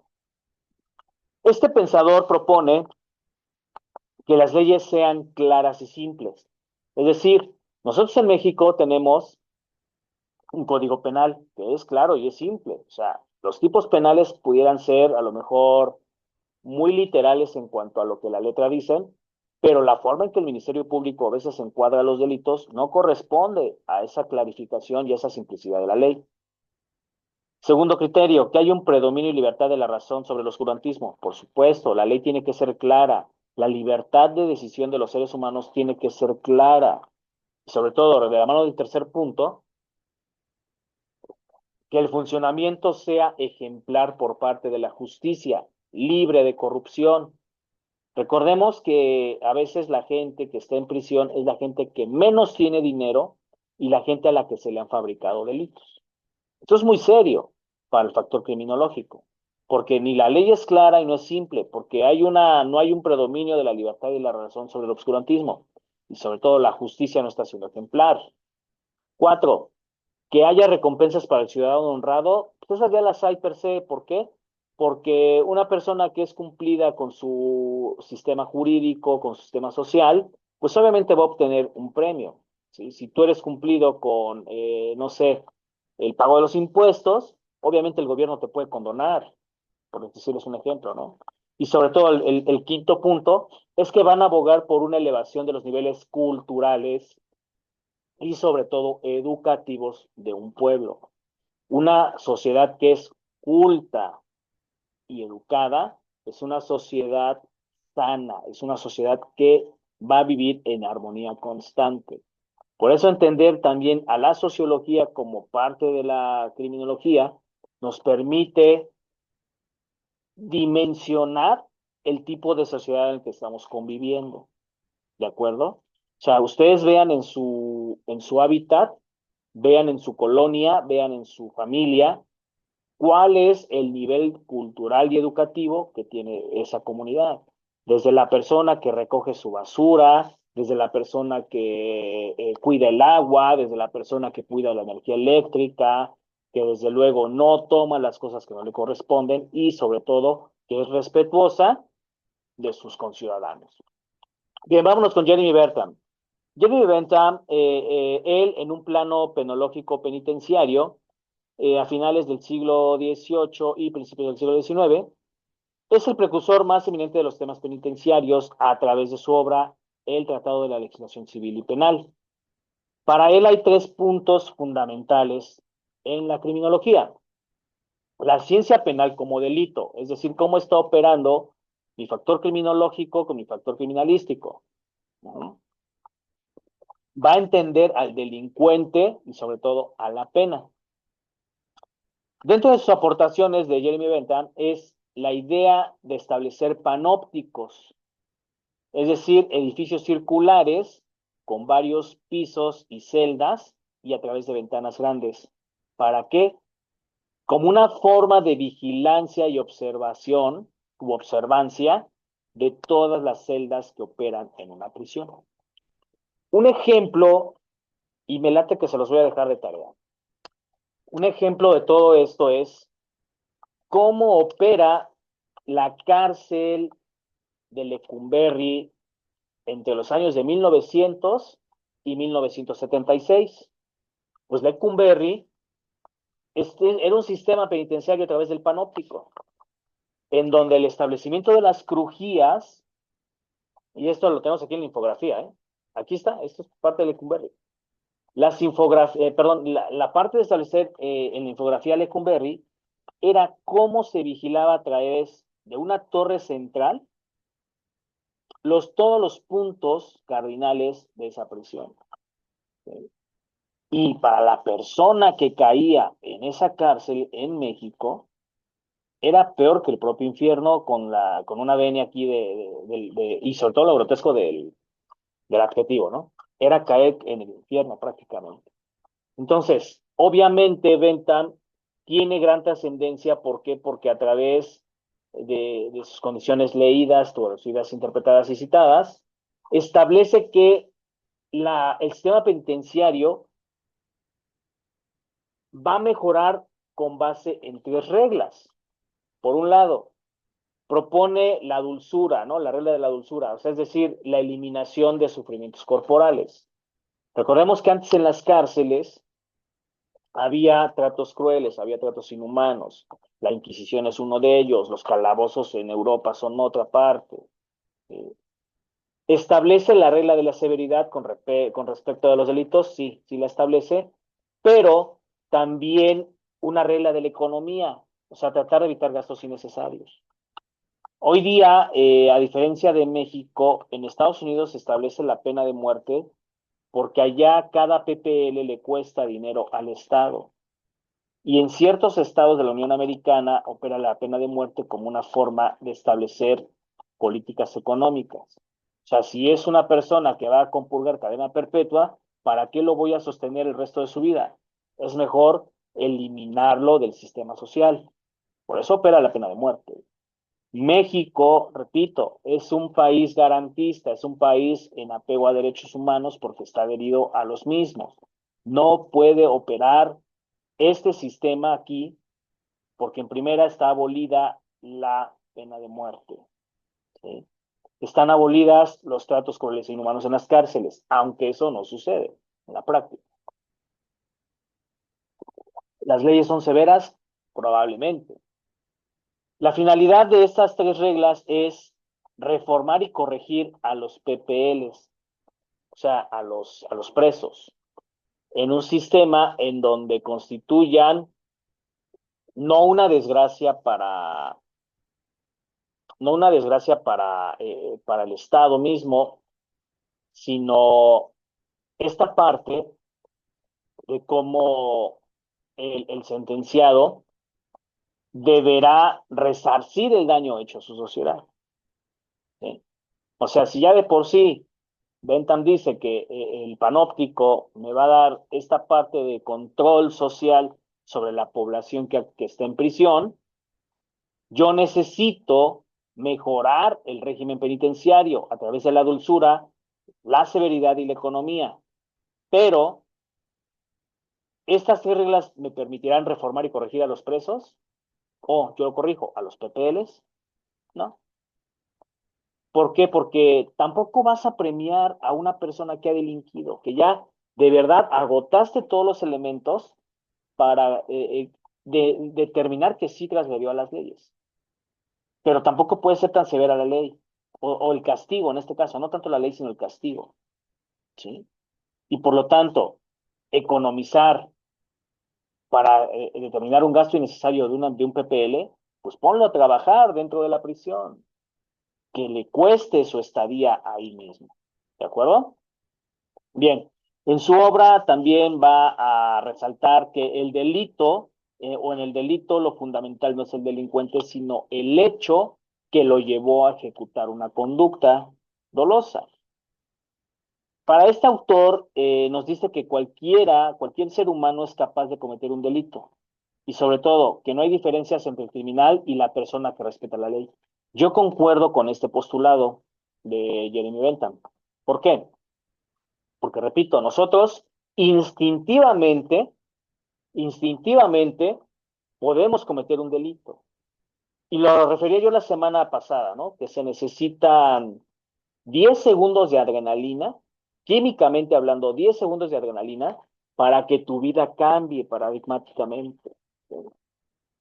este pensador propone que las leyes sean claras y simples. Es decir, nosotros en México tenemos un código penal que es claro y es simple. O sea, los tipos penales pudieran ser a lo mejor muy literales en cuanto a lo que la letra dicen, pero la forma en que el Ministerio Público a veces encuadra los delitos no corresponde a esa clarificación y a esa simplicidad de la ley. Segundo criterio, que hay un predominio y libertad de la razón sobre el oscurantismo. Por supuesto, la ley tiene que ser clara. La libertad de decisión de los seres humanos tiene que ser clara. Y sobre todo, de la mano del tercer punto, que el funcionamiento sea ejemplar por parte de la justicia, libre de corrupción. Recordemos que a veces la gente que está en prisión es la gente que menos tiene dinero y la gente a la que se le han fabricado delitos. Esto es muy serio para el factor criminológico, porque ni la ley es clara y no es simple, porque no hay un predominio de la libertad y la razón sobre el obscurantismo, y sobre todo la justicia no está siendo ejemplar. 4, que haya recompensas para el ciudadano honrado, pues esas ya las hay per se. ¿Por qué? Porque una persona que es cumplida con su sistema jurídico, con su sistema social, pues obviamente va a obtener un premio. ¿Sí? Si tú eres cumplido con, no sé, el pago de los impuestos, obviamente el gobierno te puede condonar, por decirles un ejemplo, ¿no? Y sobre todo el quinto punto es que van a abogar por una elevación de los niveles culturales y sobre todo educativos de un pueblo. Una sociedad que es culta y educada es una sociedad sana, es una sociedad que va a vivir en armonía constante. Por eso entender también a la sociología como parte de la criminología nos permite dimensionar el tipo de sociedad en el que estamos conviviendo, ¿de acuerdo? O sea, ustedes vean en su hábitat, vean en su colonia, vean en su familia, cuál es el nivel cultural y educativo que tiene esa comunidad. Desde la persona que recoge su basura, desde la persona que cuida el agua, desde la persona que cuida la energía eléctrica, que desde luego no toma las cosas que no le corresponden y sobre todo que es respetuosa de sus conciudadanos. Bien, vámonos con Jeremy Bentham. Jeremy Bentham, él en un plano penológico penitenciario, a finales del siglo XVIII y principios del siglo XIX, es el precursor más eminente de los temas penitenciarios a través de su obra El Tratado de la Legislación Civil y Penal. Para él hay tres puntos fundamentales en la criminología. La ciencia penal como delito, es decir, cómo está operando mi factor criminológico con mi factor criminalístico, ¿no? Va a entender al delincuente y sobre todo a la pena. Dentro de sus aportaciones de Jeremy Bentham es la idea de establecer panópticos, es decir, edificios circulares con varios pisos y celdas y a través de ventanas grandes. ¿Para qué? Como una forma de vigilancia y observación u observancia de todas las celdas que operan en una prisión. Un ejemplo, y me late que se los voy a dejar de tarea, un ejemplo de todo esto es cómo opera la cárcel de Lecumberri entre los años de 1900 y 1976. Pues Lecumberri era un sistema penitenciario a través del panóptico, en donde el establecimiento de las crujías, y esto lo tenemos aquí en la infografía, aquí está, esto es parte de Lecumberri. La parte de establecer en la infografía Lecumberri era cómo se vigilaba a través de una torre central todos los puntos cardinales de esa prisión. ¿Sí? Y para la persona que caía en esa cárcel en México, era peor que el propio infierno con una venia aquí y sobre todo lo grotesco del adjetivo, ¿no? Era caer en el infierno prácticamente. Entonces, obviamente Bentham tiene gran trascendencia, ¿por qué? Porque a través de sus condiciones leídas, traducidas, interpretadas y citadas, establece que el sistema penitenciario va a mejorar con base en tres reglas. Por un lado, propone la dulzura, ¿no? La regla de la dulzura, o sea, es decir, la eliminación de sufrimientos corporales. Recordemos que antes en las cárceles había tratos crueles, había tratos inhumanos. La Inquisición es uno de ellos, los calabozos en Europa son otra parte. ¿Establece la regla de la severidad con respecto a los delitos? Sí, sí la establece, pero también una regla de la economía, o sea, tratar de evitar gastos innecesarios. Hoy día, a diferencia de México, en Estados Unidos se establece la pena de muerte porque allá cada PPL le cuesta dinero al Estado. Y en ciertos estados de la Unión Americana opera la pena de muerte como una forma de establecer políticas económicas. O sea, si es una persona que va a compurgar cadena perpetua, ¿para qué lo voy a sostener el resto de su vida? Es mejor eliminarlo del sistema social. Por eso opera la pena de muerte. México, repito, es un país garantista, es un país en apego a derechos humanos porque está adherido a los mismos. No puede operar este sistema aquí porque en primera está abolida la pena de muerte. ¿Sí? Están abolidas los tratos crueles e inhumanos en las cárceles, aunque eso no sucede en la práctica. ¿Las leyes son severas? Probablemente. La finalidad de estas tres reglas es reformar y corregir a los PPLs, o sea, a los presos. en un sistema en donde constituyan no una desgracia no una desgracia para el Estado mismo, sino esta parte de cómo el sentenciado deberá resarcir el daño hecho a su sociedad. ¿Sí? O sea, si ya de por sí Bentham dice que el panóptico me va a dar esta parte de control social sobre la población que está en prisión, yo necesito mejorar el régimen penitenciario a través de la dulzura, la severidad y la economía. Pero, ¿estas tres reglas me permitirán reformar y corregir a los presos? O yo lo corrijo, a los PPLs, ¿no? ¿Por qué? Porque tampoco vas a premiar a una persona que ha delinquido, que ya de verdad agotaste todos los elementos para determinar que sí transgredió a las leyes. Pero tampoco puede ser tan severa la ley, o el castigo en este caso, no tanto la ley, sino el castigo, ¿sí? Y por lo tanto, economizar para determinar un gasto innecesario de un PPL, pues ponlo a trabajar dentro de la prisión, que le cueste su estadía ahí mismo. ¿De acuerdo? Bien, en su obra también va a resaltar que el delito, o en el delito lo fundamental no es el delincuente, sino el hecho que lo llevó a ejecutar una conducta dolosa. Para este autor nos dice que cualquier ser humano es capaz de cometer un delito y sobre todo que no hay diferencias entre el criminal y la persona que respeta la ley. Yo concuerdo con este postulado de Jeremy Bentham. ¿Por qué? Porque repito, nosotros instintivamente, instintivamente podemos cometer un delito. Y lo refería yo la semana pasada, ¿no? Que se necesitan 10 segundos de adrenalina, químicamente hablando, 10 segundos de adrenalina para que tu vida cambie paradigmáticamente.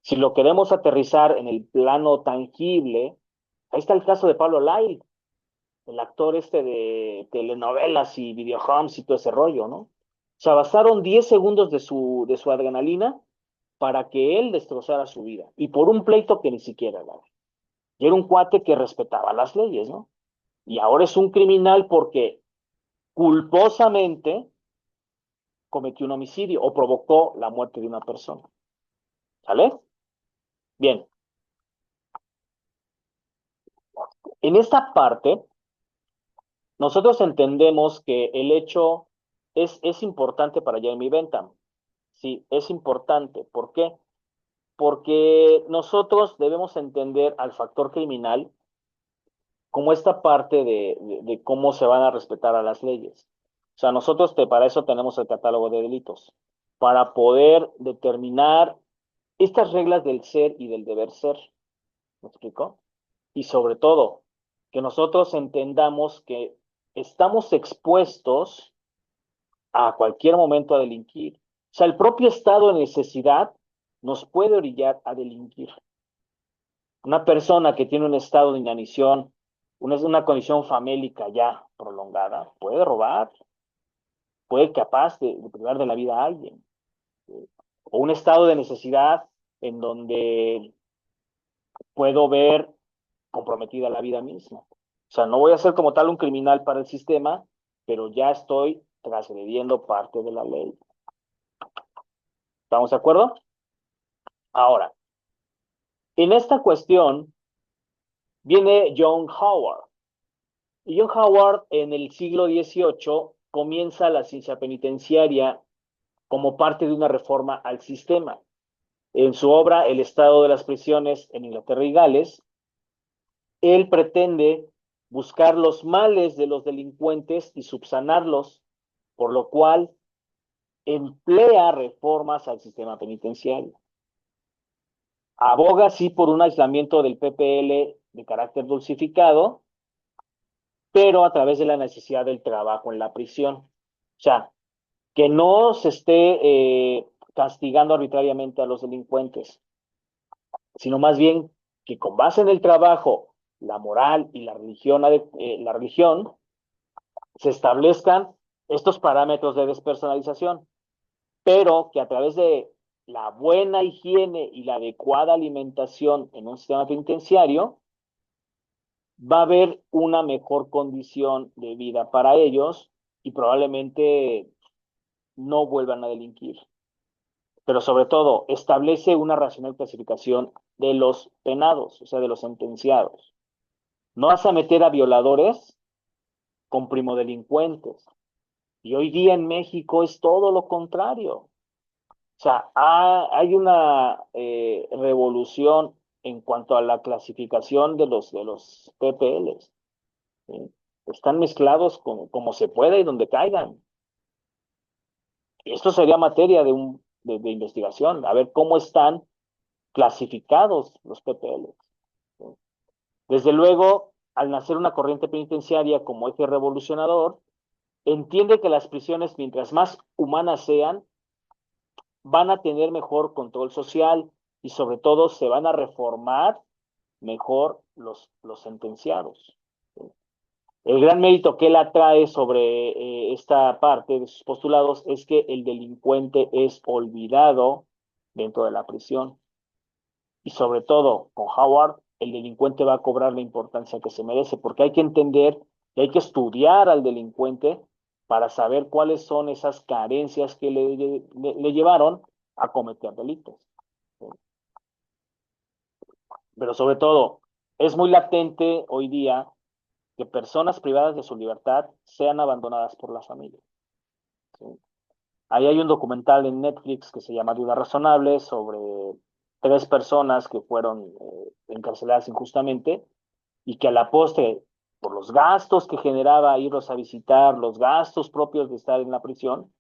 Si lo queremos aterrizar en el plano tangible, ahí está el caso de Pablo Lyle, el actor este de telenovelas y videohomes y todo ese rollo, ¿no? O sea, bastaron 10 segundos de su adrenalina para que él destrozara su vida. Y por un pleito que ni siquiera era. Y era un cuate que respetaba las leyes, ¿no? Y ahora es un criminal porque culposamente cometió un homicidio o provocó la muerte de una persona. ¿Sale? Bien. En esta parte, nosotros entendemos que el hecho es importante para Jeremy Bentham. Sí, es importante. ¿Por qué? Porque nosotros debemos entender al factor criminal como esta parte de cómo se van a respetar a las leyes. O sea, nosotros para eso tenemos el catálogo de delitos, para poder determinar estas reglas del ser y del deber ser. ¿Me explico? Y sobre todo, que nosotros entendamos que estamos expuestos a cualquier momento a delinquir. O sea, el propio estado de necesidad nos puede orillar a delinquir. Una persona que tiene un estado de inanición, una condición famélica ya prolongada, puede robar, puede capaz de privar de la vida a alguien. O un estado de necesidad en donde puedo ver comprometida la vida misma. O sea, no voy a ser como tal un criminal para el sistema, pero ya estoy transgrediendo parte de la ley. ¿Estamos de acuerdo? Ahora, en esta cuestión viene John Howard. Y John Howard en el siglo XVIII comienza la ciencia penitenciaria como parte de una reforma al sistema. En su obra El estado de las prisiones en Inglaterra y Gales, él pretende buscar los males de los delincuentes y subsanarlos, por lo cual emplea reformas al sistema penitenciario. Aboga sí por un aislamiento del PPL de carácter dulcificado, pero a través de la necesidad del trabajo en la prisión. O sea, que no se esté castigando arbitrariamente a los delincuentes, sino más bien que con base en el trabajo, la moral y la religión se establezcan estos parámetros de despersonalización. pero que a través de la buena higiene y la adecuada alimentación en un sistema penitenciario, va a haber una mejor condición de vida para ellos y probablemente no vuelvan a delinquir. Pero sobre todo, establece una racional clasificación de los penados, o sea, de los sentenciados. No vas a meter a violadores con primodelincuentes. Y hoy día en México es todo lo contrario. O sea, hay una revolución en cuanto a la clasificación de los PPLs. ¿Sí? Están mezclados como se pueda y donde caigan. Esto sería materia de investigación, a ver cómo están clasificados los PPLs. ¿Sí? Desde luego, al nacer una corriente penitenciaria como eje revolucionador, entiende que las prisiones, mientras más humanas sean, van a tener mejor control social y sobre todo se van a reformar mejor los sentenciados. El gran mérito que él atrae sobre esta parte de sus postulados es que el delincuente es olvidado dentro de la prisión. Y sobre todo, con Howard, el delincuente va a cobrar la importancia que se merece, porque hay que entender y hay que estudiar al delincuente para saber cuáles son esas carencias que le llevaron a cometer delitos. Pero sobre todo, es muy latente hoy día que personas privadas de su libertad sean abandonadas por la familia. ¿Sí? Ahí hay un documental en Netflix que se llama Duda Razonable sobre tres personas que fueron encarceladas injustamente y que a la postre, por los gastos que generaba irlos a visitar, los gastos propios de estar en la prisión,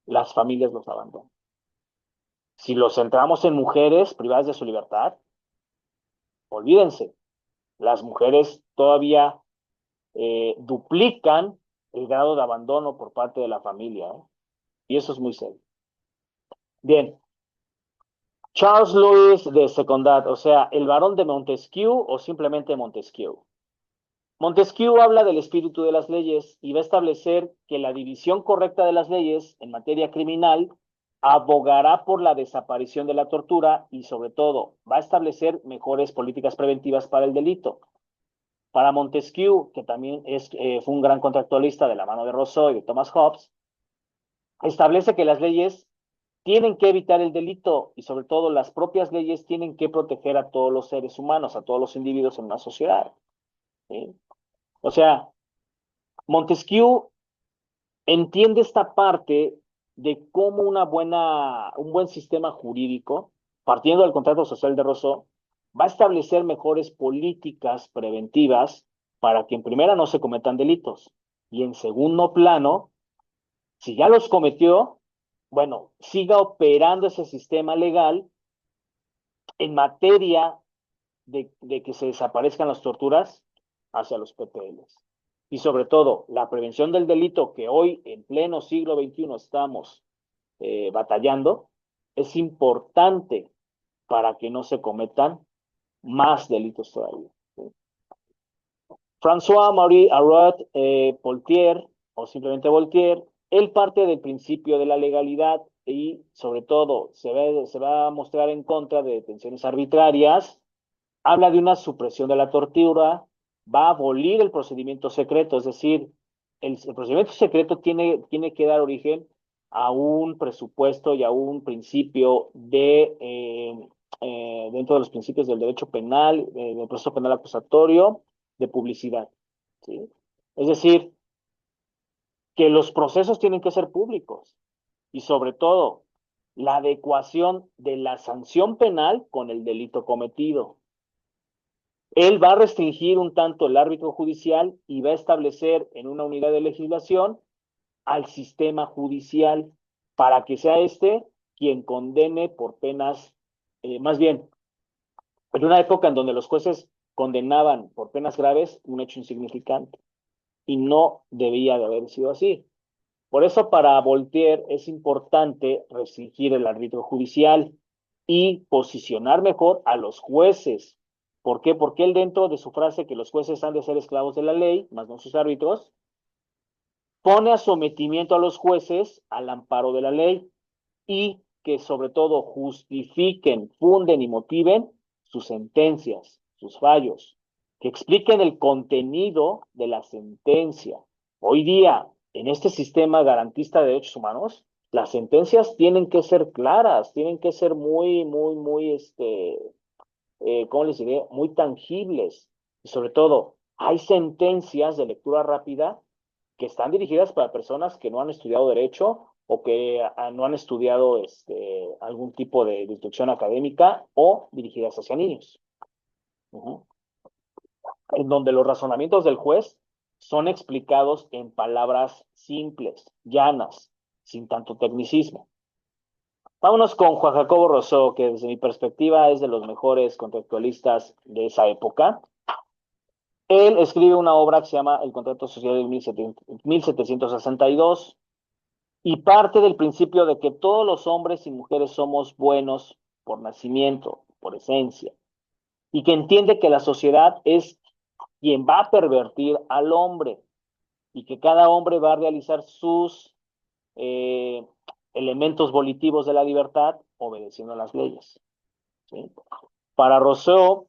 las familias los abandonan. Si los centramos en mujeres privadas de su libertad, olvídense, las mujeres todavía duplican el grado de abandono por parte de la familia, ¿eh? Y eso es muy serio. Bien, Charles Lewis de Secondat, o sea, el varón de Montesquieu o simplemente Montesquieu. Montesquieu habla del espíritu de las leyes y va a establecer que la división correcta de las leyes en materia criminal abogará por la desaparición de la tortura y sobre todo va a establecer mejores políticas preventivas para el delito. Para Montesquieu, que también fue un gran contractualista de la mano de Rousseau y de Thomas Hobbes, establece que las leyes tienen que evitar el delito y sobre todo las propias leyes tienen que proteger a todos los seres humanos, a todos los individuos en una sociedad. ¿Sí? O sea, Montesquieu entiende esta parte de cómo un buen sistema jurídico, partiendo del contrato social de Rousseau, va a establecer mejores políticas preventivas para que en primera no se cometan delitos y en segundo plano, si ya los cometió, bueno, siga operando ese sistema legal en materia de que se desaparezcan las torturas hacia los PPLs. Y sobre todo, la prevención del delito que hoy, en pleno siglo XXI, estamos batallando, es importante para que no se cometan más delitos todavía. ¿Sí? François-Marie Arrot Voltaire, o simplemente Voltaire, él parte del principio de la legalidad y, sobre todo, se va a mostrar en contra de detenciones arbitrarias, habla de una supresión de la tortura, va a abolir el procedimiento secreto, es decir, el procedimiento secreto tiene que dar origen a un presupuesto y a un principio dentro de los principios del derecho penal, del proceso penal acusatorio, de publicidad. ¿Sí? Es decir, que los procesos tienen que ser públicos y sobre todo la adecuación de la sanción penal con el delito cometido. Él va a restringir un tanto el árbitro judicial y va a establecer en una unidad de legislación al sistema judicial para que sea este quien condene por penas, más bien, en una época en donde los jueces condenaban por penas graves un hecho insignificante y no debía de haber sido así. Por eso para Voltaire es importante restringir el árbitro judicial y posicionar mejor a los jueces. ¿Por qué? Porque él dentro de su frase que los jueces han de ser esclavos de la ley, más no sus árbitros, pone a sometimiento a los jueces al amparo de la ley. y que sobre todo justifiquen, funden y motiven sus sentencias, sus fallos, que expliquen el contenido de la sentencia. Hoy día, en este sistema garantista de derechos humanos, las sentencias tienen que ser claras, tienen que ser ¿cómo les diré? Muy tangibles. Y sobre todo, hay sentencias de lectura rápida que están dirigidas para personas que no han estudiado derecho o que no han estudiado algún tipo de instrucción académica o dirigidas hacia niños. En donde los razonamientos del juez son explicados en palabras simples, llanas, sin tanto tecnicismo. Vámonos con Juan Jacobo Rousseau, que desde mi perspectiva es de los mejores contextualistas de esa época. Él escribe una obra que se llama El Contrato Social de 1762 y parte del principio de que todos los hombres y mujeres somos buenos por nacimiento, por esencia, y que entiende que la sociedad es quien va a pervertir al hombre y que cada hombre va a realizar sus eh, elementos volitivos de la libertad obedeciendo a las leyes. ¿Sí? Para Rousseau,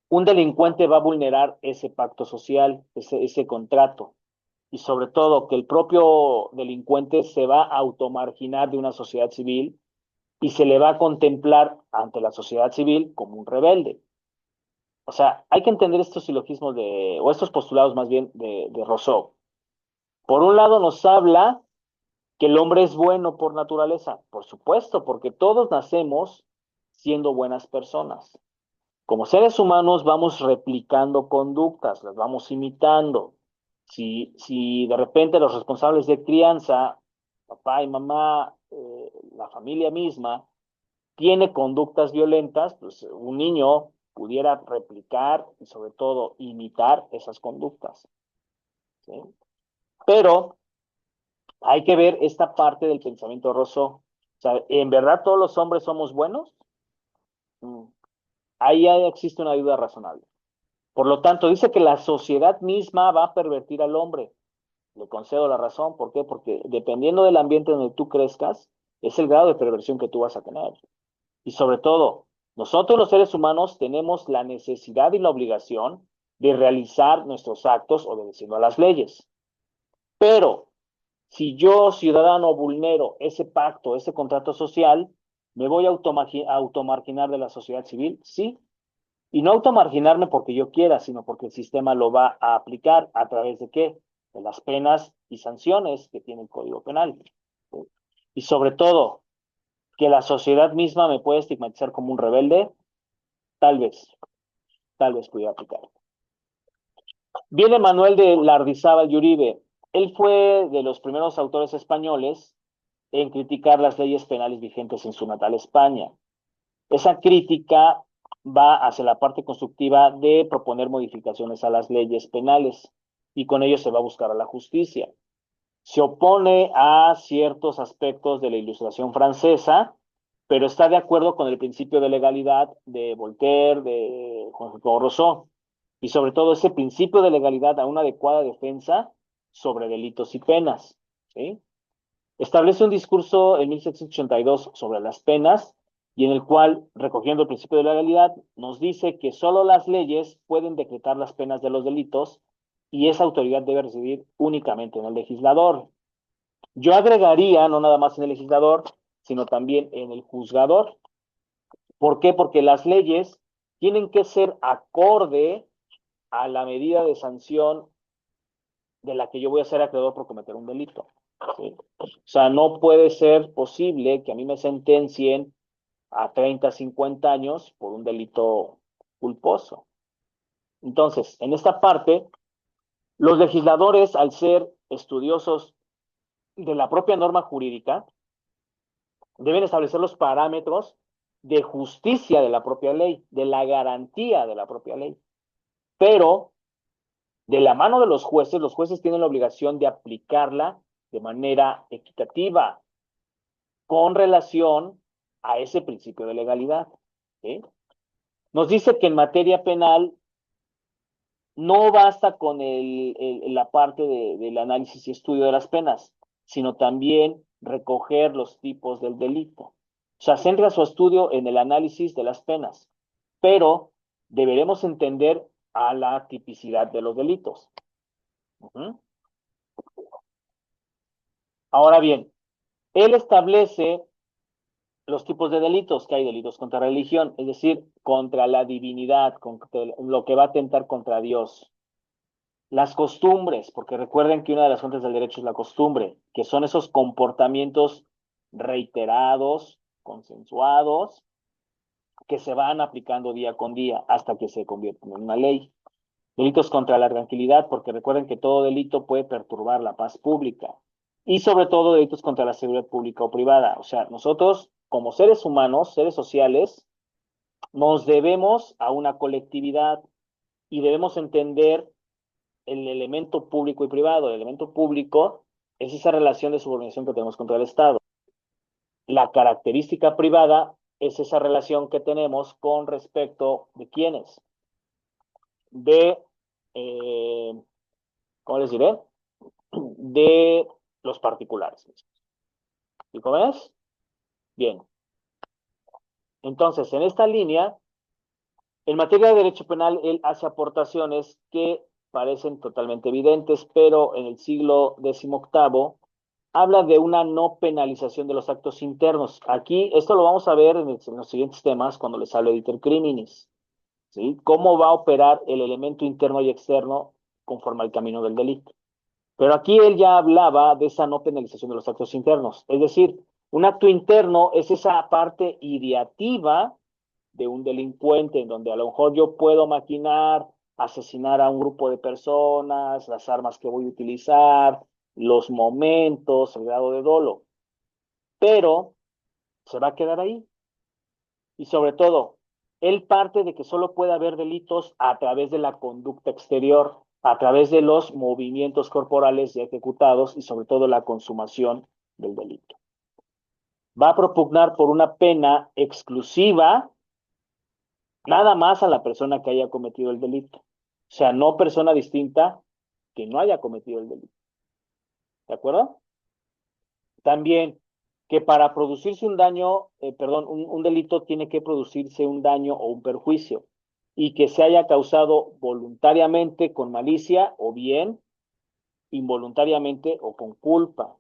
un delincuente va a vulnerar ese pacto social, ese contrato, y sobre todo que el propio delincuente se va a automarginar de una sociedad civil y se le va a contemplar ante la sociedad civil como un rebelde. O sea, hay que entender estos silogismos o estos postulados más bien de Rousseau. Por un lado nos habla que el hombre es bueno por naturaleza, por supuesto, porque todos nacemos siendo buenas personas. Como seres humanos vamos replicando conductas, las vamos imitando. Si de repente los responsables de crianza, papá y mamá, la familia misma, tiene conductas violentas, pues un niño pudiera replicar y sobre todo imitar esas conductas. ¿Sí? Pero hay que ver esta parte del pensamiento de Rousseau. O sea, ¿en verdad todos los hombres somos buenos? Ahí existe una duda razonable. Por lo tanto, dice que la sociedad misma va a pervertir al hombre. Le concedo la razón. ¿Por qué? Porque dependiendo del ambiente donde tú crezcas, es el grado de perversión que tú vas a tener. Y sobre todo, nosotros los seres humanos tenemos la necesidad y la obligación de realizar nuestros actos obedeciendo a las leyes. Pero si yo, ciudadano, vulnero ese pacto, ese contrato social, ¿me voy a automarginar de la sociedad civil? Sí. Y no automarginarme porque yo quiera, sino porque el sistema lo va a aplicar a través de qué? De las penas y sanciones que tiene el Código Penal. Y sobre todo, que la sociedad misma me puede estigmatizar como un rebelde, tal vez pudiera aplicar. Viene Manuel de Lardizábal y Uribe. Él fue de los primeros autores españoles en criticar las leyes penales vigentes en su natal España. Esa crítica va hacia la parte constructiva de proponer modificaciones a las leyes penales y con ello se va a buscar a la justicia. Se opone a ciertos aspectos de la Ilustración francesa, pero está de acuerdo con el principio de legalidad de Voltaire, de Juan Jacobo Rousseau, y sobre todo ese principio de legalidad a una adecuada defensa sobre delitos y penas. ¿Sí? Establece un discurso en 1782 sobre las penas y en el cual, recogiendo el principio de legalidad, nos dice que solo las leyes pueden decretar las penas de los delitos y esa autoridad debe residir únicamente en el legislador. Yo agregaría, no nada más en el legislador, sino también en el juzgador. ¿Por qué? Porque las leyes tienen que ser acorde a la medida de sanción de la que yo voy a ser acreedor por cometer un delito. ¿Sí? O sea, no puede ser posible que a mí me sentencien a 30, 50 años por un delito culposo. Entonces, en esta parte, los legisladores, al ser estudiosos de la propia norma jurídica, deben establecer los parámetros de justicia de la propia ley, de la garantía de la propia ley. Pero, de la mano de los jueces tienen la obligación de aplicarla de manera equitativa, con relación a ese principio de legalidad. ¿Sí? Nos dice que en materia penal no basta con la parte del análisis y estudio de las penas, sino también recoger los tipos del delito. O sea, centra su estudio en el análisis de las penas, pero deberemos entender a la tipicidad de los delitos. Ahora bien, él establece los tipos de delitos, que hay delitos contra la religión, es decir, contra la divinidad, contra lo que va a atentar contra Dios. Las costumbres, porque recuerden que una de las fuentes del derecho es la costumbre, que son esos comportamientos reiterados, consensuados, que se van aplicando día con día hasta que se convierten en una ley. Delitos contra la tranquilidad, porque recuerden que todo delito puede perturbar la paz pública. Y sobre todo delitos contra la seguridad pública o privada. O sea, nosotros como seres humanos, seres sociales, nos debemos a una colectividad y debemos entender el elemento público y privado. El elemento público es esa relación de subordinación que tenemos contra el Estado. La característica privada es esa relación que tenemos con respecto de quiénes, de, ¿cómo les diré? De los particulares. ¿Y cómo es? Bien. Entonces, en esta línea, en materia de derecho penal, él hace aportaciones que parecen totalmente evidentes, pero en el siglo XVIII habla de una no penalización de los actos internos. Aquí, esto lo vamos a ver en los siguientes temas cuando les hable de iter criminis, ¿sí? Cómo va a operar el elemento interno y externo conforme al camino del delito. Pero aquí él ya hablaba de esa no penalización de los actos internos. Es decir, un acto interno es esa parte ideativa de un delincuente en donde a lo mejor yo puedo maquinar, asesinar a un grupo de personas, las armas que voy a utilizar, los momentos, el grado de dolo. Pero se va a quedar ahí. Y sobre todo, él parte de que solo puede haber delitos a través de la conducta exterior, a través de los movimientos corporales ya ejecutados y sobre todo la consumación del delito. Va a propugnar por una pena exclusiva nada más a la persona que haya cometido el delito. O sea, no persona distinta que no haya cometido el delito. ¿De acuerdo? También que para producirse un daño, un delito tiene que producirse un daño o un perjuicio y que se haya causado voluntariamente con malicia o bien involuntariamente o con culpa.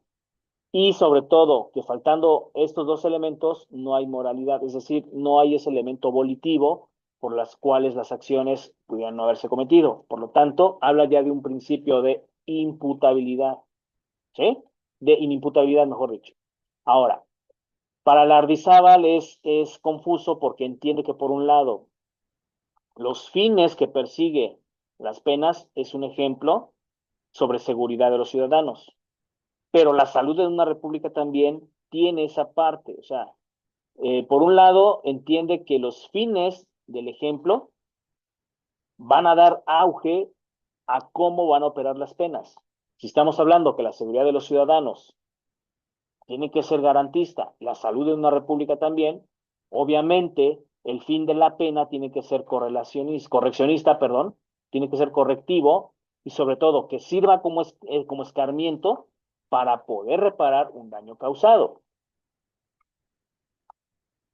Y sobre todo, que faltando estos dos elementos no hay moralidad, es decir, no hay ese elemento volitivo por las cuales las acciones pudieran no haberse cometido. Por lo tanto, habla ya de un principio de imputabilidad, ¿sí? De inimputabilidad, mejor dicho. Ahora, para Lardizábal es confuso porque entiende que por un lado, los fines que persigue las penas es un ejemplo sobre seguridad de los ciudadanos, pero la salud de una república también tiene esa parte. O sea, por un lado, entiende que los fines del ejemplo van a dar auge a cómo van a operar las penas. Si estamos hablando que la seguridad de los ciudadanos tiene que ser garantista, la salud de una república también, obviamente el fin de la pena tiene que ser correccionista, perdón, tiene que ser correctivo y sobre todo que sirva como escarmiento para poder reparar un daño causado.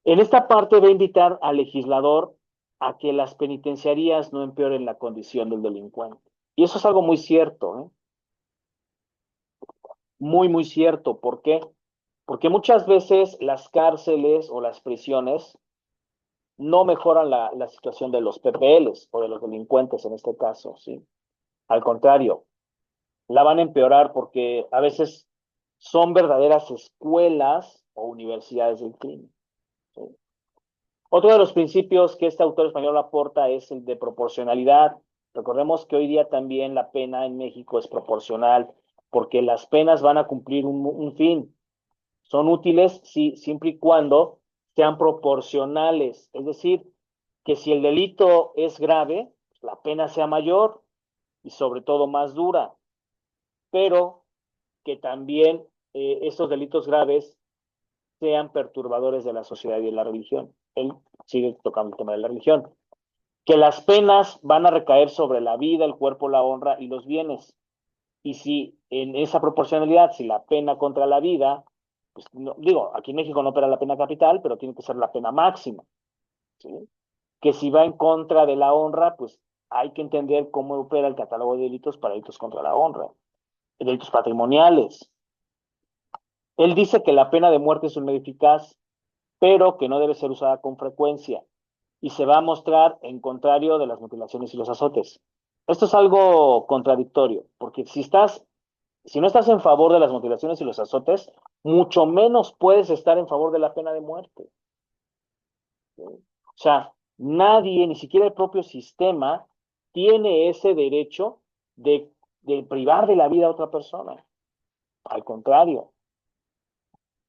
En esta parte va a invitar al legislador a que las penitenciarías no empeoren la condición del delincuente. Y eso es algo muy cierto, ¿eh? Muy, muy cierto. ¿Por qué? Porque muchas veces las cárceles o las prisiones no mejoran la situación de los PPLs o de los delincuentes en este caso, ¿sí? Al contrario, la van a empeorar porque a veces son verdaderas escuelas o universidades del crimen, ¿sí? Otro de los principios que este autor español aporta es el de proporcionalidad. Recordemos que hoy día también la pena en México es proporcional porque las penas van a cumplir un fin. Son útiles sí, siempre y cuando sean proporcionales, es decir, que si el delito es grave, la pena sea mayor y sobre todo más dura, pero que también estos delitos graves sean perturbadores de la sociedad y de la religión. Él sigue tocando el tema de la religión. Que las penas van a recaer sobre la vida, el cuerpo, la honra y los bienes. Y si en esa proporcionalidad, si la pena contra la vida Pues, digo, aquí en México no opera la pena capital, pero tiene que ser la pena máxima, ¿sí? Que si va en contra de la honra, pues hay que entender cómo opera el catálogo de delitos para delitos contra la honra, delitos patrimoniales. Él dice que la pena de muerte es un medio eficaz, pero que no debe ser usada con frecuencia y se va a mostrar en contrario de las mutilaciones y los azotes. Esto es algo contradictorio, porque si no estás en favor de las mutilaciones y los azotes, mucho menos puedes estar en favor de la pena de muerte. ¿Sí? O sea, nadie, ni siquiera el propio sistema, tiene ese derecho de privar de la vida a otra persona. Al contrario.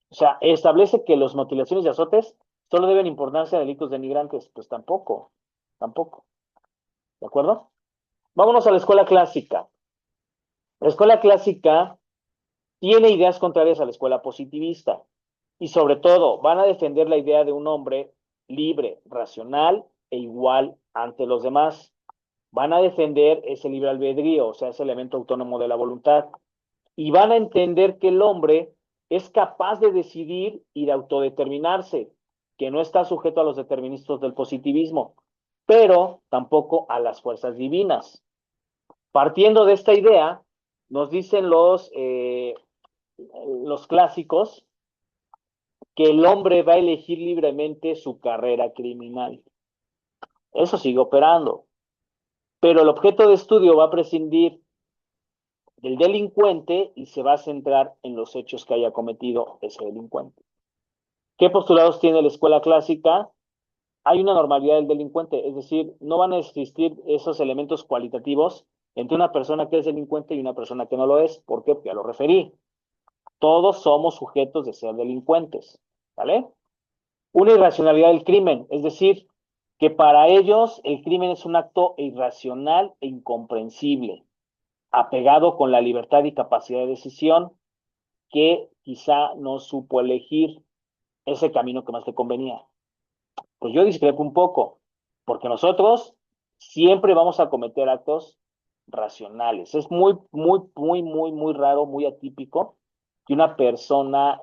O sea, establece que las mutilaciones y azotes solo deben importarse a delitos denigrantes. Pues tampoco, tampoco. ¿De acuerdo? Vámonos a la escuela clásica. La escuela clásica tiene ideas contrarias a la escuela positivista y sobre todo van a defender la idea de un hombre libre, racional e igual ante los demás. Van a defender ese libre albedrío, o sea, ese elemento autónomo de la voluntad. Y van a entender que el hombre es capaz de decidir y de autodeterminarse, que no está sujeto a los deterministas del positivismo, pero tampoco a las fuerzas divinas. Partiendo de esta idea, nos dicen los clásicos que el hombre va a elegir libremente su carrera criminal. Eso sigue operando, pero el objeto de estudio va a prescindir del delincuente y se va a centrar en los hechos que haya cometido ese delincuente. ¿Qué postulados tiene la escuela clásica? Hay una normalidad del delincuente, es decir, no van a existir esos elementos cualitativos entre una persona que es delincuente y una persona que no lo es. ¿Por qué? Porque ya lo referí. Todos somos sujetos de ser delincuentes, ¿vale? Una irracionalidad del crimen, es decir, que para ellos el crimen es un acto irracional e incomprensible, apegado con la libertad y capacidad de decisión que quizá no supo elegir ese camino que más te convenía. Pues yo discrepo un poco, porque nosotros siempre vamos a cometer actos racionales. Es muy, muy, muy, muy, muy raro, muy atípico que una persona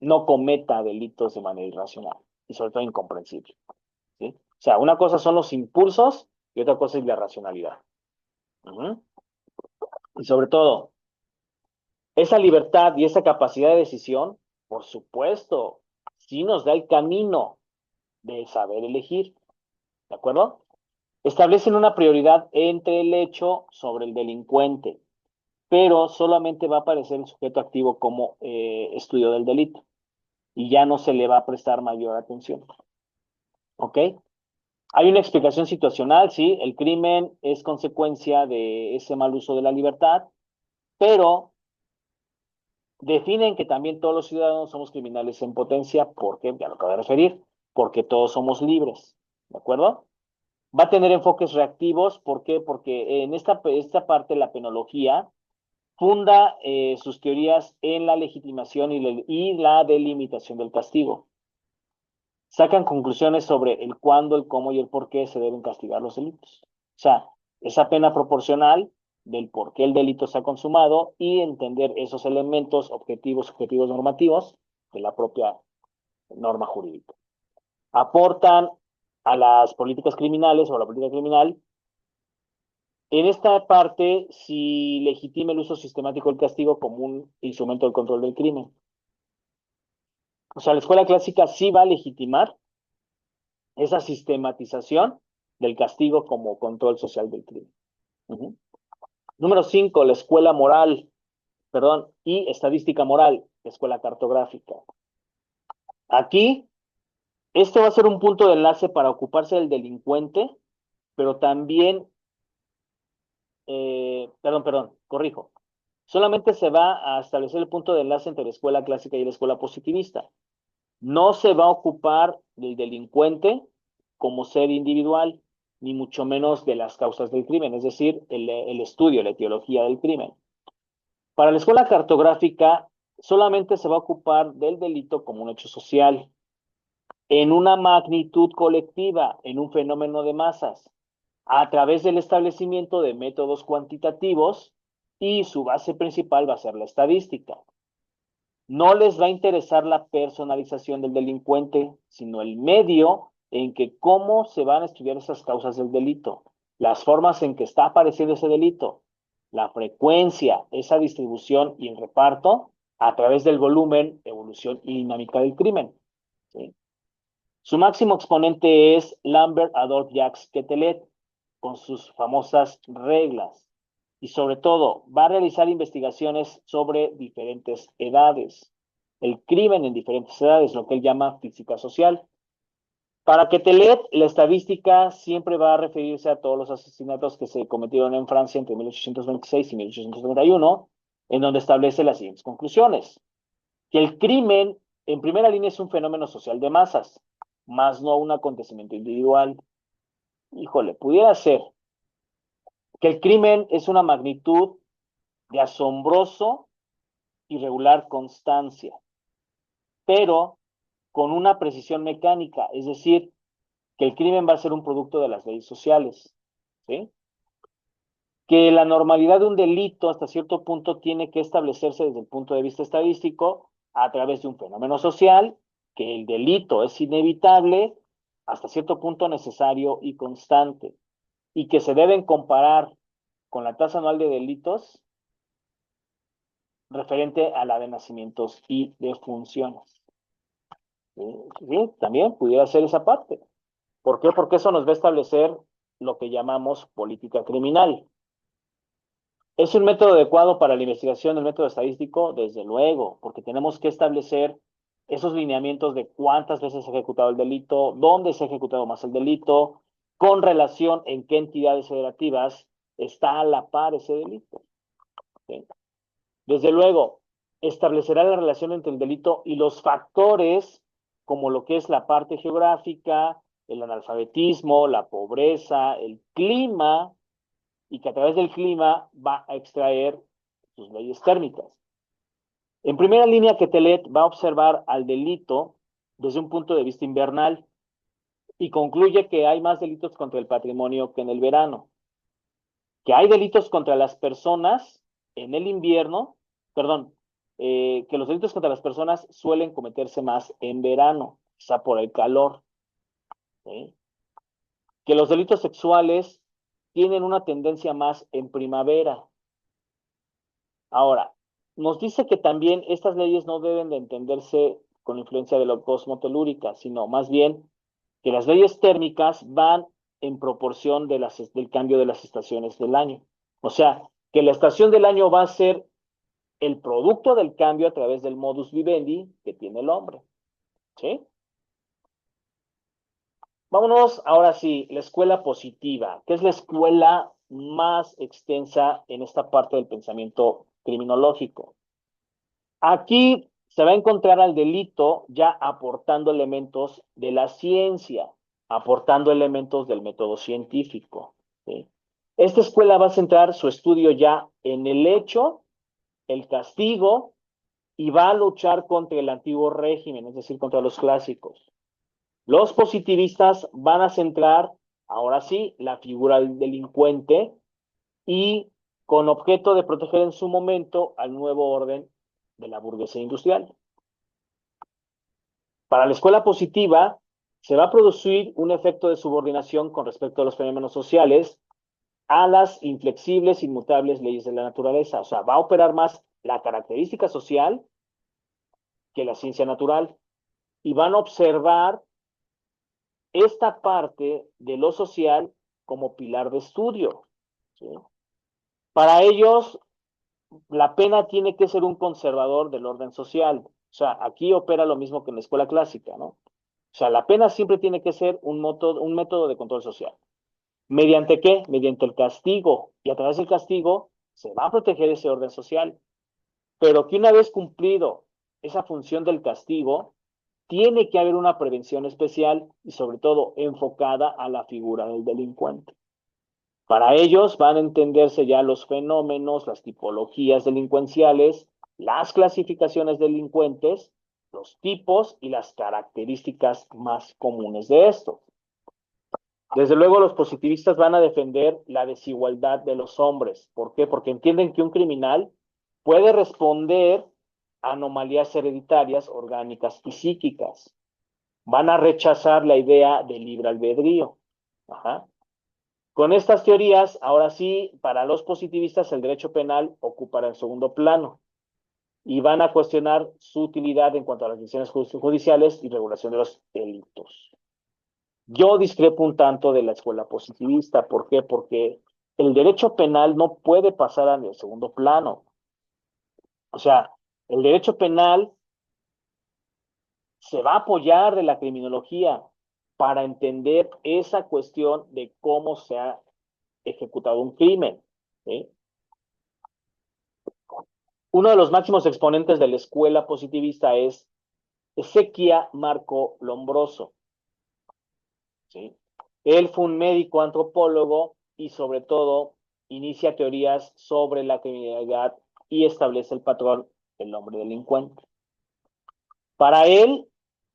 no cometa delitos de manera irracional y sobre todo incomprensible. ¿Sí? O sea, una cosa son los impulsos y otra cosa es la racionalidad. Uh-huh. Y sobre todo, esa libertad y esa capacidad de decisión, por supuesto, sí nos da el camino de saber elegir. ¿De acuerdo? Establecen una prioridad entre el hecho sobre el delincuente, pero solamente va a aparecer el sujeto activo como estudio del delito y ya no se le va a prestar mayor atención. ¿Ok? Hay una explicación situacional, sí, el crimen es consecuencia de ese mal uso de la libertad, pero definen que también todos los ciudadanos somos criminales en potencia, porque, ya lo acabo de referir, porque todos somos libres. ¿De acuerdo? Va a tener enfoques reactivos, ¿por qué? Porque en esta parte la penología funda sus teorías en la legitimación y la delimitación del castigo. Sacan conclusiones sobre el cuándo, el cómo y el por qué se deben castigar los delitos. O sea, esa pena proporcional del por qué el delito se ha consumado y entender esos elementos objetivos, subjetivos, normativos de la propia norma jurídica. Aportan a las políticas criminales o a la política criminal. En esta parte, si legitima el uso sistemático del castigo como un instrumento del control del crimen. O sea, la escuela clásica sí va a legitimar esa sistematización del castigo como control social del crimen. Uh-huh. Número 5, la escuela moral, perdón, y estadística moral, escuela cartográfica. Aquí, este va a ser un punto de enlace para ocuparse del delincuente, pero también, corrijo. Solamente se va a establecer el punto de enlace entre la escuela clásica y la escuela positivista. No se va a ocupar del delincuente como ser individual, ni mucho menos de las causas del crimen, es decir, el estudio, la etiología del crimen. Para la escuela cartográfica, solamente se va a ocupar del delito como un hecho social, en una magnitud colectiva, en un fenómeno de masas, a través del establecimiento de métodos cuantitativos y su base principal va a ser la estadística. No les va a interesar la personalización del delincuente, sino el medio en que cómo se van a estudiar esas causas del delito, las formas en que está apareciendo ese delito, la frecuencia, esa distribución y el reparto a través del volumen, evolución y dinámica del crimen. ¿Sí? Su máximo exponente es Lambert Adolphe Jacques Quetelet, con sus famosas reglas. Y sobre todo, va a realizar investigaciones sobre diferentes edades, el crimen en diferentes edades, lo que él llama física social. Para Quetelet, la estadística siempre va a referirse a todos los asesinatos que se cometieron en Francia entre 1826 y 1831, en donde establece las siguientes conclusiones. Que el crimen, en primera línea, es un fenómeno social de masas, más no un acontecimiento individual. Híjole, pudiera ser que el crimen es una magnitud de asombroso y regular constancia, pero con una precisión mecánica, es decir, que el crimen va a ser un producto de las leyes sociales, ¿sí? Que la normalidad de un delito hasta cierto punto tiene que establecerse desde el punto de vista estadístico a través de un fenómeno social, que el delito es inevitable, hasta cierto punto necesario y constante, y que se deben comparar con la tasa anual de delitos referente a la de nacimientos y de funciones. Sí, también pudiera ser esa parte. ¿Por qué? Porque eso nos va a establecer lo que llamamos política criminal. ¿Es un método adecuado para la investigación del método estadístico? Desde luego, porque tenemos que establecer esos lineamientos de cuántas veces se ha ejecutado el delito, dónde se ha ejecutado más el delito, con relación en qué entidades federativas está a la par ese delito. ¿Sí? Desde luego, establecerá la relación entre el delito y los factores, como lo que es la parte geográfica, el analfabetismo, la pobreza, el clima, y que a través del clima va a extraer sus leyes térmicas. En primera línea, Quetelet va a observar al delito desde un punto de vista invernal y concluye que hay más delitos contra el patrimonio que en el verano, que hay delitos contra las personas en el invierno, perdón, que los delitos contra las personas suelen cometerse más en verano, quizá por el calor, ¿sí? Que los delitos sexuales tienen una tendencia más en primavera. Ahora, nos dice que también estas leyes no deben de entenderse con influencia de la cosmotelúrica, sino más bien que las leyes térmicas van en proporción del cambio de las estaciones del año. O sea, que la estación del año va a ser el producto del cambio a través del modus vivendi que tiene el hombre. ¿Sí? Vámonos ahora sí, la escuela positiva, que es la escuela más extensa en esta parte del pensamiento criminológico. Aquí se va a encontrar al delito ya aportando elementos de la ciencia, aportando elementos del método científico. ¿Sí? Esta escuela va a centrar su estudio ya en el hecho, el castigo, y va a luchar contra el antiguo régimen, es decir, contra los clásicos. Los positivistas van a centrar, ahora sí, la figura del delincuente y con objeto de proteger en su momento al nuevo orden de la burguesía industrial. Para la escuela positiva, se va a producir un efecto de subordinación con respecto a los fenómenos sociales a las inflexibles, inmutables leyes de la naturaleza. O sea, va a operar más la característica social que la ciencia natural. Y van a observar esta parte de lo social como pilar de estudio. ¿Sí? Para ellos, la pena tiene que ser un conservador del orden social. O sea, aquí opera lo mismo que en la escuela clásica, ¿no? O sea, la pena siempre tiene que ser un método de control social. ¿Mediante qué? Mediante el castigo. Y a través del castigo se va a proteger ese orden social. Pero que una vez cumplido esa función del castigo, tiene que haber una prevención especial y sobre todo enfocada a la figura del delincuente. Para ellos van a entenderse ya los fenómenos, las tipologías delincuenciales, las clasificaciones delincuentes, los tipos y las características más comunes de estos. Desde luego los positivistas van a defender la desigualdad de los hombres. ¿Por qué? Porque entienden que un criminal puede responder anomalías hereditarias, orgánicas y psíquicas. Van a rechazar la idea de libre albedrío. Ajá. Con estas teorías, ahora sí, para los positivistas el derecho penal ocupará el segundo plano y van a cuestionar su utilidad en cuanto a las decisiones judiciales y regulación de los delitos. Yo discrepo un tanto de la escuela positivista. ¿Por qué? Porque el derecho penal no puede pasar al segundo plano. O sea, el derecho penal se va a apoyar de la criminología para entender esa cuestión de cómo se ha ejecutado un crimen. ¿Sí? Uno de los máximos exponentes de la escuela positivista es Ezequiel Marco Lombroso. ¿Sí? Él fue un médico antropólogo y sobre todo inicia teorías sobre la criminalidad y establece el patrón del hombre delincuente. Para él,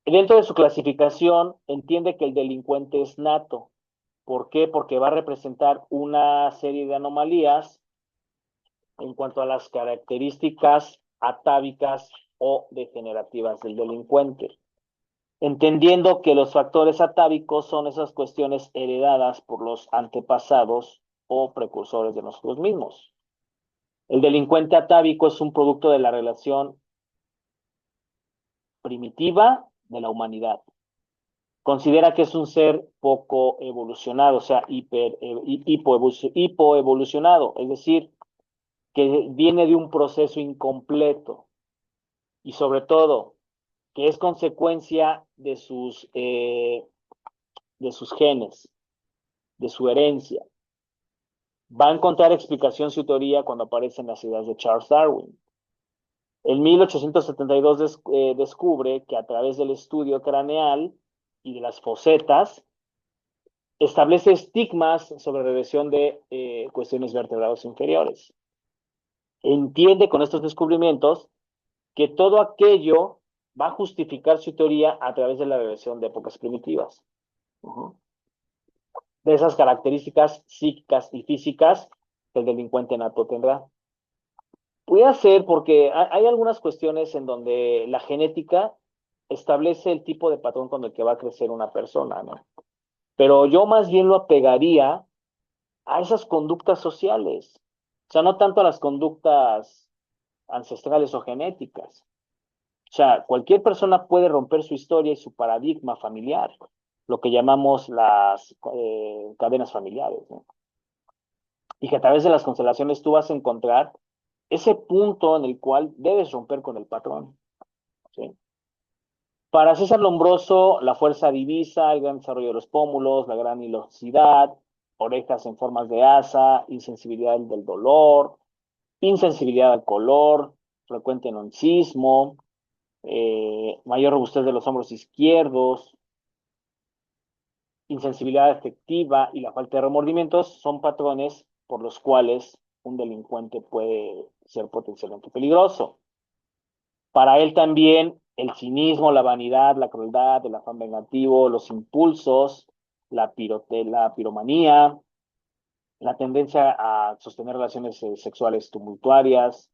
dentro de su clasificación, entiende que el delincuente es nato. ¿Por qué? Porque va a representar una serie de anomalías en cuanto a las características atávicas o degenerativas del delincuente, entendiendo que los factores atávicos son esas cuestiones heredadas por los antepasados o precursores de nosotros mismos. El delincuente atávico es un producto de la relación primitiva de la humanidad. Considera que es un ser poco evolucionado, o sea, hipoevolucionado, es decir, que viene de un proceso incompleto y sobre todo que es consecuencia de sus genes, de su herencia. Va a encontrar explicación su teoría cuando aparecen las ideas de Charles Darwin. En 1872 descubre que a través del estudio craneal y de las fosetas establece estigmas sobre regresión de cuestiones vertebrados inferiores. Entiende con estos descubrimientos que todo aquello va a justificar su teoría a través de la regresión de épocas primitivas. De esas características psíquicas y físicas que el delincuente nato tendrá. Puede ser porque hay algunas cuestiones en donde la genética establece el tipo de patrón con el que va a crecer una persona, ¿no? Pero yo más bien lo apegaría a esas conductas sociales, o sea, no tanto a las conductas ancestrales o genéticas. O sea, cualquier persona puede romper su historia y su paradigma familiar, lo que llamamos las cadenas familiares, ¿no? Y que a través de las constelaciones tú vas a encontrar ese punto en el cual debes romper con el patrón. ¿Sí? Para César Lombroso, la fuerza divisa, el gran desarrollo de los pómulos, la gran ilosidad, orejas en formas de asa, insensibilidad del dolor, insensibilidad al color, frecuente enoncismo, mayor robustez de los hombros izquierdos, insensibilidad afectiva y la falta de remordimientos son patrones por los cuales un delincuente puede ser potencialmente peligroso. Para él también el cinismo, la vanidad, la crueldad, el afán vengativo, los impulsos, la piromanía, la tendencia a sostener relaciones sexuales tumultuarias,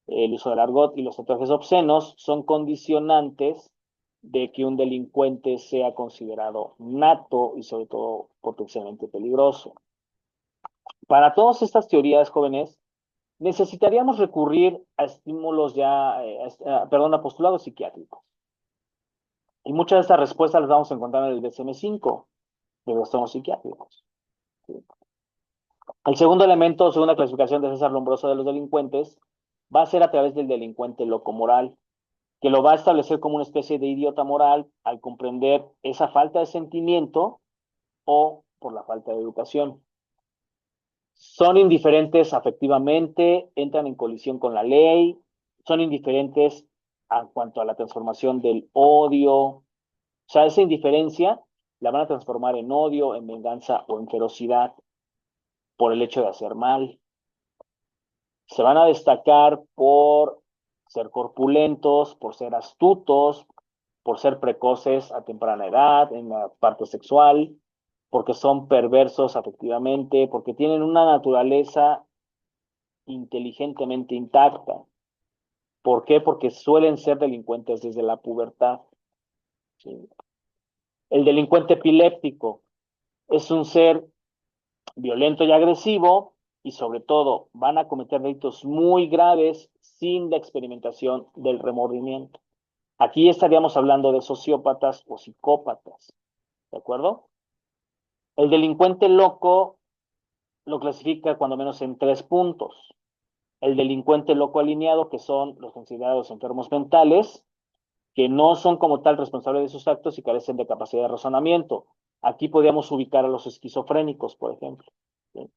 el uso del argot y los tatuajes obscenos son condicionantes de que un delincuente sea considerado nato y sobre todo potencialmente peligroso. Para todas estas teorías, jóvenes, necesitaríamos recurrir a estímulos a postulados psiquiátricos. Y muchas de estas respuestas las vamos a encontrar en el DSM-5 de los trastornos psiquiátricos. ¿Sí? El segundo elemento, según la clasificación de César Lombroso de los delincuentes, va a ser a través del delincuente locomoral, que lo va a establecer como una especie de idiota moral al comprender esa falta de sentimiento o por la falta de educación. Son indiferentes afectivamente, entran en colisión con la ley, son indiferentes en cuanto a la transformación del odio. O sea, esa indiferencia la van a transformar en odio, en venganza o en ferocidad por el hecho de hacer mal. Se van a destacar por ser corpulentos, por ser astutos, por ser precoces a temprana edad, en la parte sexual, porque son perversos afectivamente, porque tienen una naturaleza inteligentemente intacta. ¿Por qué? Porque suelen ser delincuentes desde la pubertad. ¿Sí? El delincuente epiléptico es un ser violento y agresivo y sobre todo van a cometer delitos muy graves sin la experimentación del remordimiento. Aquí estaríamos hablando de sociópatas o psicópatas, ¿de acuerdo? El delincuente loco lo clasifica cuando menos en 3 puntos. El delincuente loco alineado, que son los considerados enfermos mentales, que no son como tal responsables de sus actos y carecen de capacidad de razonamiento. Aquí podríamos ubicar a los esquizofrénicos, por ejemplo. ¿Sí?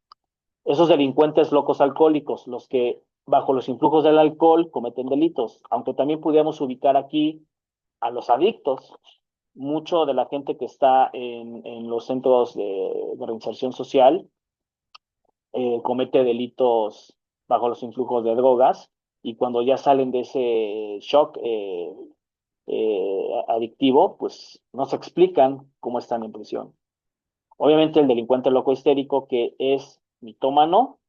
Esos delincuentes locos alcohólicos, los que bajo los influjos del alcohol cometen delitos, aunque también pudiéramos ubicar aquí a los adictos. Mucho de la gente que está en los centros de reinserción social comete delitos bajo los influjos de drogas y cuando ya salen de ese shock adictivo, pues no se explican cómo están en prisión. Obviamente el delincuente loco histérico que es mitómano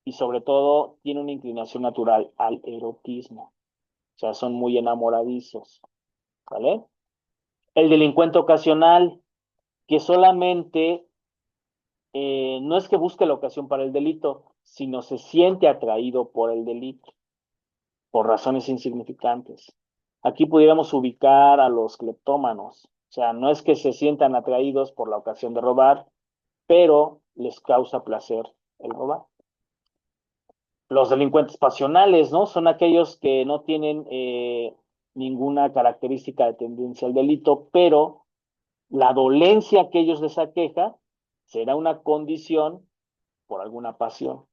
y sobre todo tiene una inclinación natural al erotismo. O sea, son muy enamoradizos, ¿vale? El delincuente ocasional que solamente no es que busque la ocasión para el delito, sino se siente atraído por el delito, por razones insignificantes. Aquí pudiéramos ubicar a los cleptómanos, o sea, no es que se sientan atraídos por la ocasión de robar, pero les causa placer el robar. Los delincuentes pasionales, ¿no? Son aquellos que no tienen ninguna característica de tendencia al delito, pero la dolencia que ellos les aqueja será una condición por alguna pasión.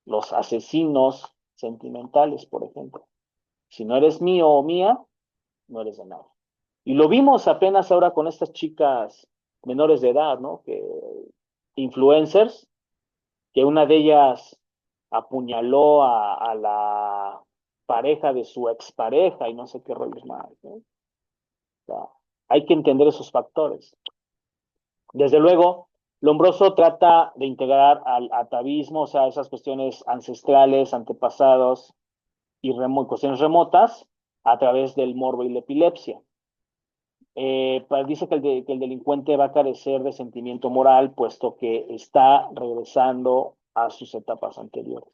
Los asesinos sentimentales, por ejemplo. Si no eres mío o mía, no eres de nada. Y lo vimos apenas ahora con estas chicas menores de edad, ¿no? Que influencers, que una de ellas apuñaló a la pareja de su expareja y no sé qué rollos más, ¿no? O sea, hay que entender esos factores. Desde luego, Lombroso trata de integrar al atavismo, o sea, esas cuestiones ancestrales, antepasados y cuestiones remotas a través del morbo y la epilepsia. Dice que el delincuente va a carecer de sentimiento moral, puesto que está regresando a sus etapas anteriores.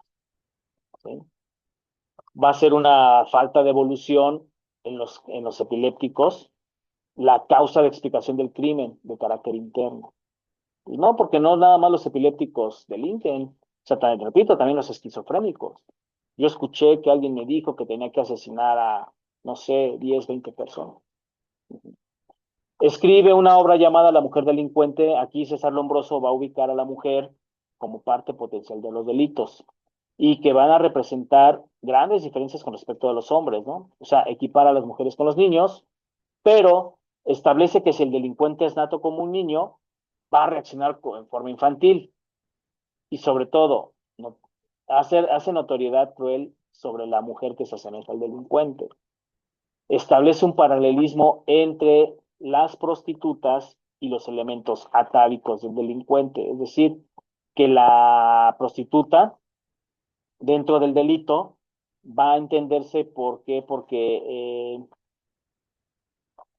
¿Sí? Va a ser una falta de evolución en los epilépticos, la causa de explicación del crimen de carácter interno. Y no, porque no nada más los epilépticos delinquen, o sea, también, repito, también los esquizofrénicos. Yo escuché que alguien me dijo que tenía que asesinar a, no sé, 10, 20 personas. Escribe una obra llamada La mujer delincuente. Aquí César Lombroso va a ubicar a la mujer como parte potencial de los delitos y que van a representar grandes diferencias con respecto a los hombres, ¿no? O sea, equipar a las mujeres con los niños, pero establece que si el delincuente es nato como un niño, va a reaccionar en forma infantil y sobre todo no, hace notoriedad cruel sobre la mujer que se asemeja al delincuente. Establece un paralelismo entre las prostitutas y los elementos atávicos del delincuente, es decir, que la prostituta dentro del delito va a entenderse por qué, porque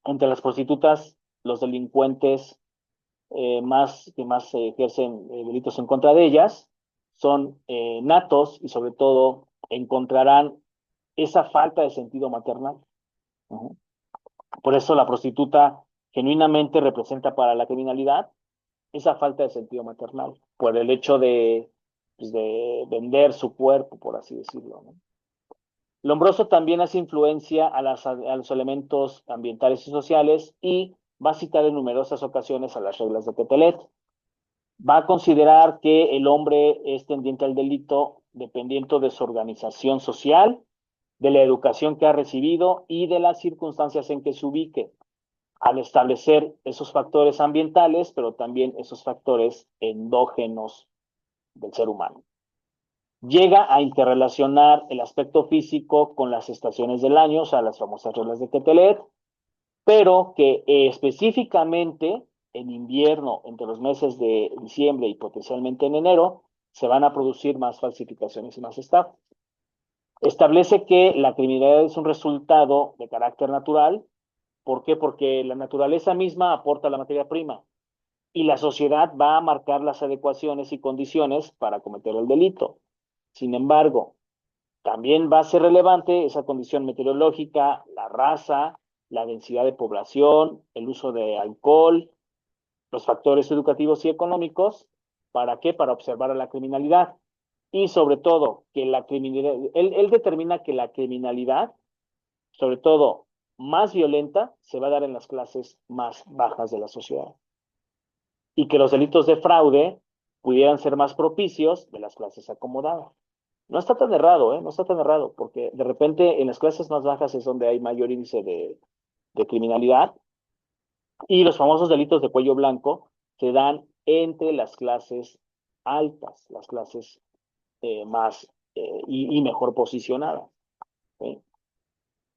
entre las prostitutas los delincuentes que más ejercen delitos en contra de ellas son natos y sobre todo encontrarán esa falta de sentido maternal. Uh-huh. Por eso la prostituta genuinamente representa para la criminalidad esa falta de sentido maternal, por el hecho de vender su cuerpo, por así decirlo, ¿no? Lombroso también hace influencia a los elementos ambientales y sociales y va a citar en numerosas ocasiones a las reglas de Quetelet. Va a considerar que el hombre es tendiente al delito dependiendo de su organización social, de la educación que ha recibido y de las circunstancias en que se ubique, al establecer esos factores ambientales, pero también esos factores endógenos del ser humano. Llega a interrelacionar el aspecto físico con las estaciones del año, o sea, las famosas reglas de Quetelet, pero que específicamente en invierno, entre los meses de diciembre y potencialmente en enero, se van a producir más falsificaciones y más estafas. Establece que la criminalidad es un resultado de carácter natural. ¿Por qué? Porque la naturaleza misma aporta la materia prima y la sociedad va a marcar las adecuaciones y condiciones para cometer el delito. Sin embargo, también va a ser relevante esa condición meteorológica, la raza, la densidad de población, el uso de alcohol, los factores educativos y económicos. ¿Para qué? Para observar a la criminalidad. Y sobre todo, que la criminalidad, él determina que la criminalidad, sobre todo más violenta, se va a dar en las clases más bajas de la sociedad. Y que los delitos de fraude pudieran ser más propicios de las clases acomodadas. No está tan errado, ¿eh? No está tan errado, porque de repente en las clases más bajas es donde hay mayor índice de criminalidad y los famosos delitos de cuello blanco se dan entre las clases altas, las clases más y mejor posicionadas. ¿Sí?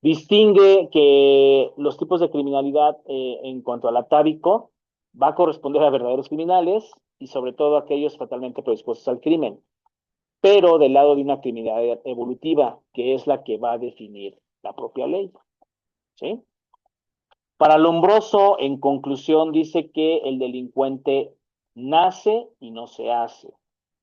Distingue que los tipos de criminalidad en cuanto al atávico va a corresponder a verdaderos criminales y sobre todo a aquellos fatalmente predispuestos al crimen, pero del lado de una criminalidad evolutiva, que es la que va a definir la propia ley. ¿Sí? Para Lombroso, en conclusión, dice que el delincuente nace y no se hace.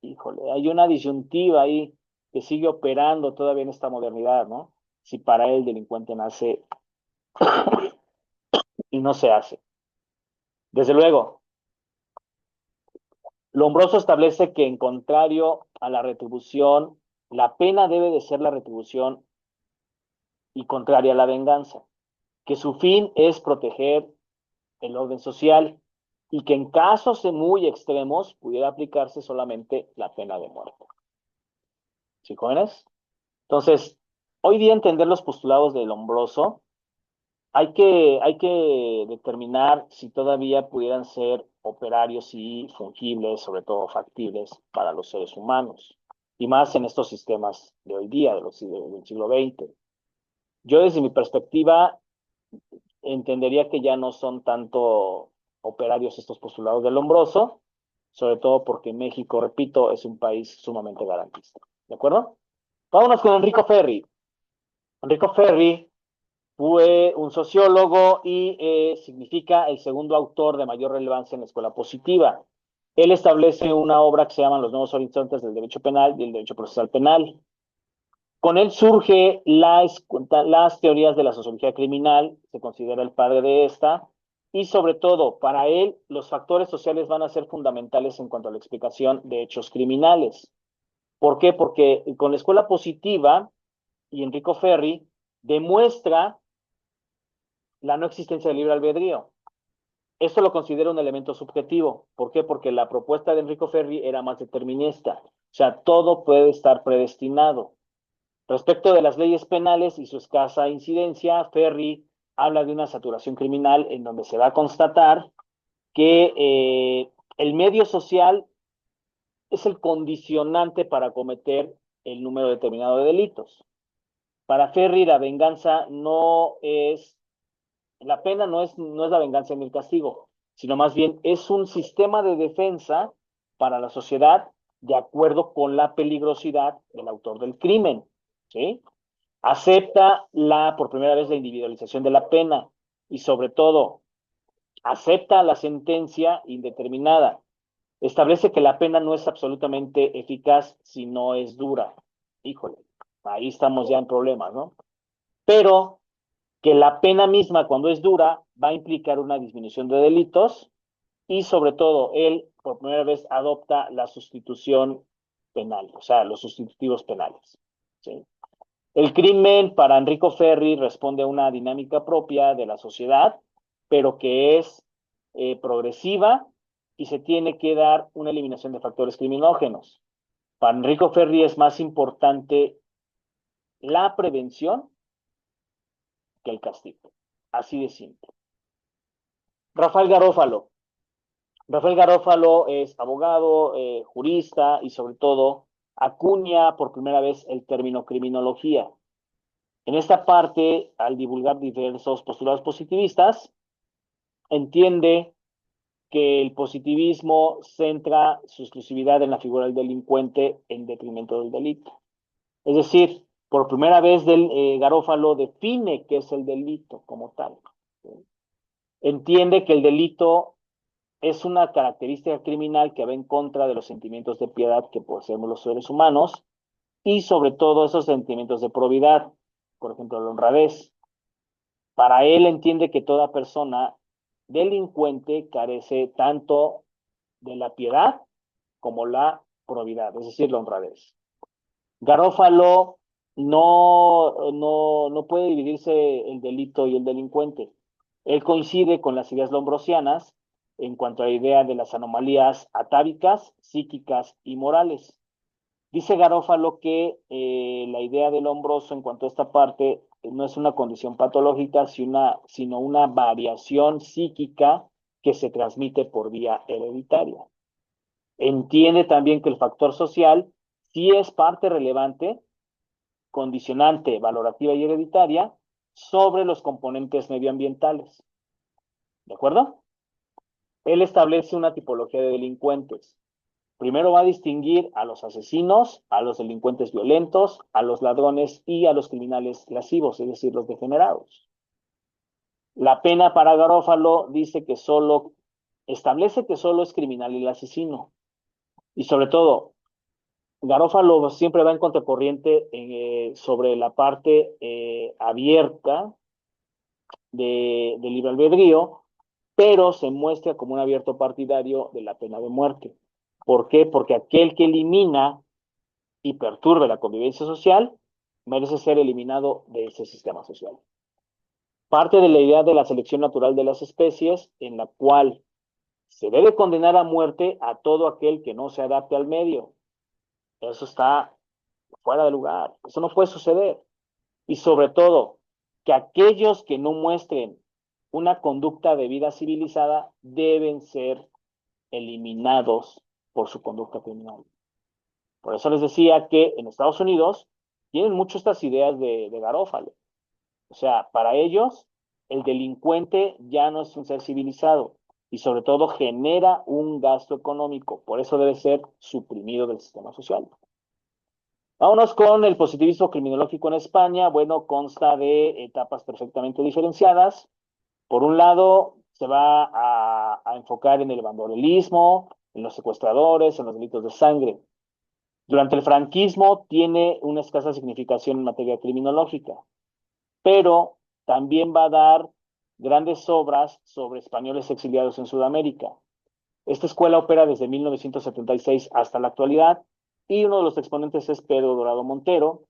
Híjole, hay una disyuntiva ahí que sigue operando todavía en esta modernidad, ¿no? Si para él el delincuente nace y no se hace. Desde luego, Lombroso establece que en contrario a la retribución, la pena debe de ser la retribución y contraria a la venganza, que su fin es proteger el orden social y que en casos muy extremos pudiera aplicarse solamente la pena de muerte. ¿Sí, jóvenes? Entonces, hoy día entender los postulados de Lombroso, hay que determinar si todavía pudieran ser operarios y fungibles, sobre todo factibles para los seres humanos, y más en estos sistemas de hoy día, del siglo XX. Yo desde mi perspectiva entendería que ya no son tanto operarios estos postulados del Lombroso, sobre todo porque México, repito, es un país sumamente garantista. ¿De acuerdo? Vámonos con Enrico Ferri. Enrico Ferri fue un sociólogo y significa el segundo autor de mayor relevancia en la escuela positiva. Él establece una obra que se llama Los nuevos horizontes del derecho penal y el derecho procesal penal. Con él surge las teorías de la sociología criminal, se considera el padre de esta, y sobre todo, para él, los factores sociales van a ser fundamentales en cuanto a la explicación de hechos criminales. ¿Por qué? Porque con la escuela positiva, y Enrico Ferri demuestra la no existencia del libre albedrío. Esto lo considera un elemento subjetivo. ¿Por qué? Porque la propuesta de Enrico Ferri era más determinista. O sea, todo puede estar predestinado. Respecto de las leyes penales y su escasa incidencia, Ferri habla de una saturación criminal en donde se va a constatar que el medio social es el condicionante para cometer el número determinado de delitos. Para Ferri, la venganza no es, la pena no es la venganza ni el castigo, sino más bien es un sistema de defensa para la sociedad de acuerdo con la peligrosidad del autor del crimen. ¿Sí? Acepta por primera vez la individualización de la pena y sobre todo acepta la sentencia indeterminada. Establece que la pena no es absolutamente eficaz si no es dura. Híjole, ahí estamos ya en problemas, ¿no? Pero que la pena misma cuando es dura va a implicar una disminución de delitos y sobre todo él por primera vez adopta la sustitución penal, o sea, los sustitutivos penales. ¿Sí? El crimen para Enrico Ferri responde a una dinámica propia de la sociedad, pero que es progresiva y se tiene que dar una eliminación de factores criminógenos. Para Enrico Ferri es más importante la prevención que el castigo. Así de simple. Rafael Garófalo. Rafael Garófalo es abogado, jurista y sobre todo acuña por primera vez el término criminología. En esta parte, al divulgar diversos postulados positivistas, entiende que el positivismo centra su exclusividad en la figura del delincuente en detrimento del delito. Es decir, Por primera vez Garófalo define qué es el delito como tal. Entiende que el delito es una característica criminal que va en contra de los sentimientos de piedad que poseemos los seres humanos y sobre todo esos sentimientos de probidad, por ejemplo, la honradez. Para él entiende que toda persona delincuente carece tanto de la piedad como la probidad, es decir, la honradez. Garófalo no puede dividirse el delito y el delincuente. Él coincide con las ideas lombrosianas en cuanto a la idea de las anomalías atávicas, psíquicas y morales. Dice Garófalo que la idea del hombroso en cuanto a esta parte no es una condición patológica, sino una variación psíquica que se transmite por vía hereditaria. Entiende también que el factor social sí es parte relevante, condicionante, valorativa y hereditaria sobre los componentes medioambientales. ¿De acuerdo? Él establece una tipología de delincuentes. Primero va a distinguir a los asesinos, a los delincuentes violentos, a los ladrones y a los criminales lascivos, es decir, los degenerados. La pena para Garófalo dice que establece que solo es criminal el asesino. Y sobre todo, Garófalo siempre va en contracorriente sobre la parte abierta de libre albedrío, pero se muestra como un abierto partidario de la pena de muerte. ¿Por qué? Porque aquel que elimina y perturbe la convivencia social merece ser eliminado de ese sistema social. Parte de la idea de la selección natural de las especies, en la cual se debe condenar a muerte a todo aquel que no se adapte al medio. Eso está fuera de lugar, eso no puede suceder. Y sobre todo, que aquellos que no muestren una conducta de vida civilizada deben ser eliminados por su conducta criminal. Por eso les decía que en Estados Unidos tienen mucho estas ideas de Garófalo. O sea, para ellos, el delincuente ya no es un ser civilizado y sobre todo genera un gasto económico. Por eso debe ser suprimido del sistema social. Vámonos con el positivismo criminológico en España. Bueno, consta de etapas perfectamente diferenciadas. Por un lado, se va a enfocar en el bandolerismo, en los secuestradores, en los delitos de sangre. Durante el franquismo tiene una escasa significación en materia criminológica, pero también va a dar grandes obras sobre españoles exiliados en Sudamérica. Esta escuela opera desde 1976 hasta la actualidad y uno de los exponentes es Pedro Dorado Montero.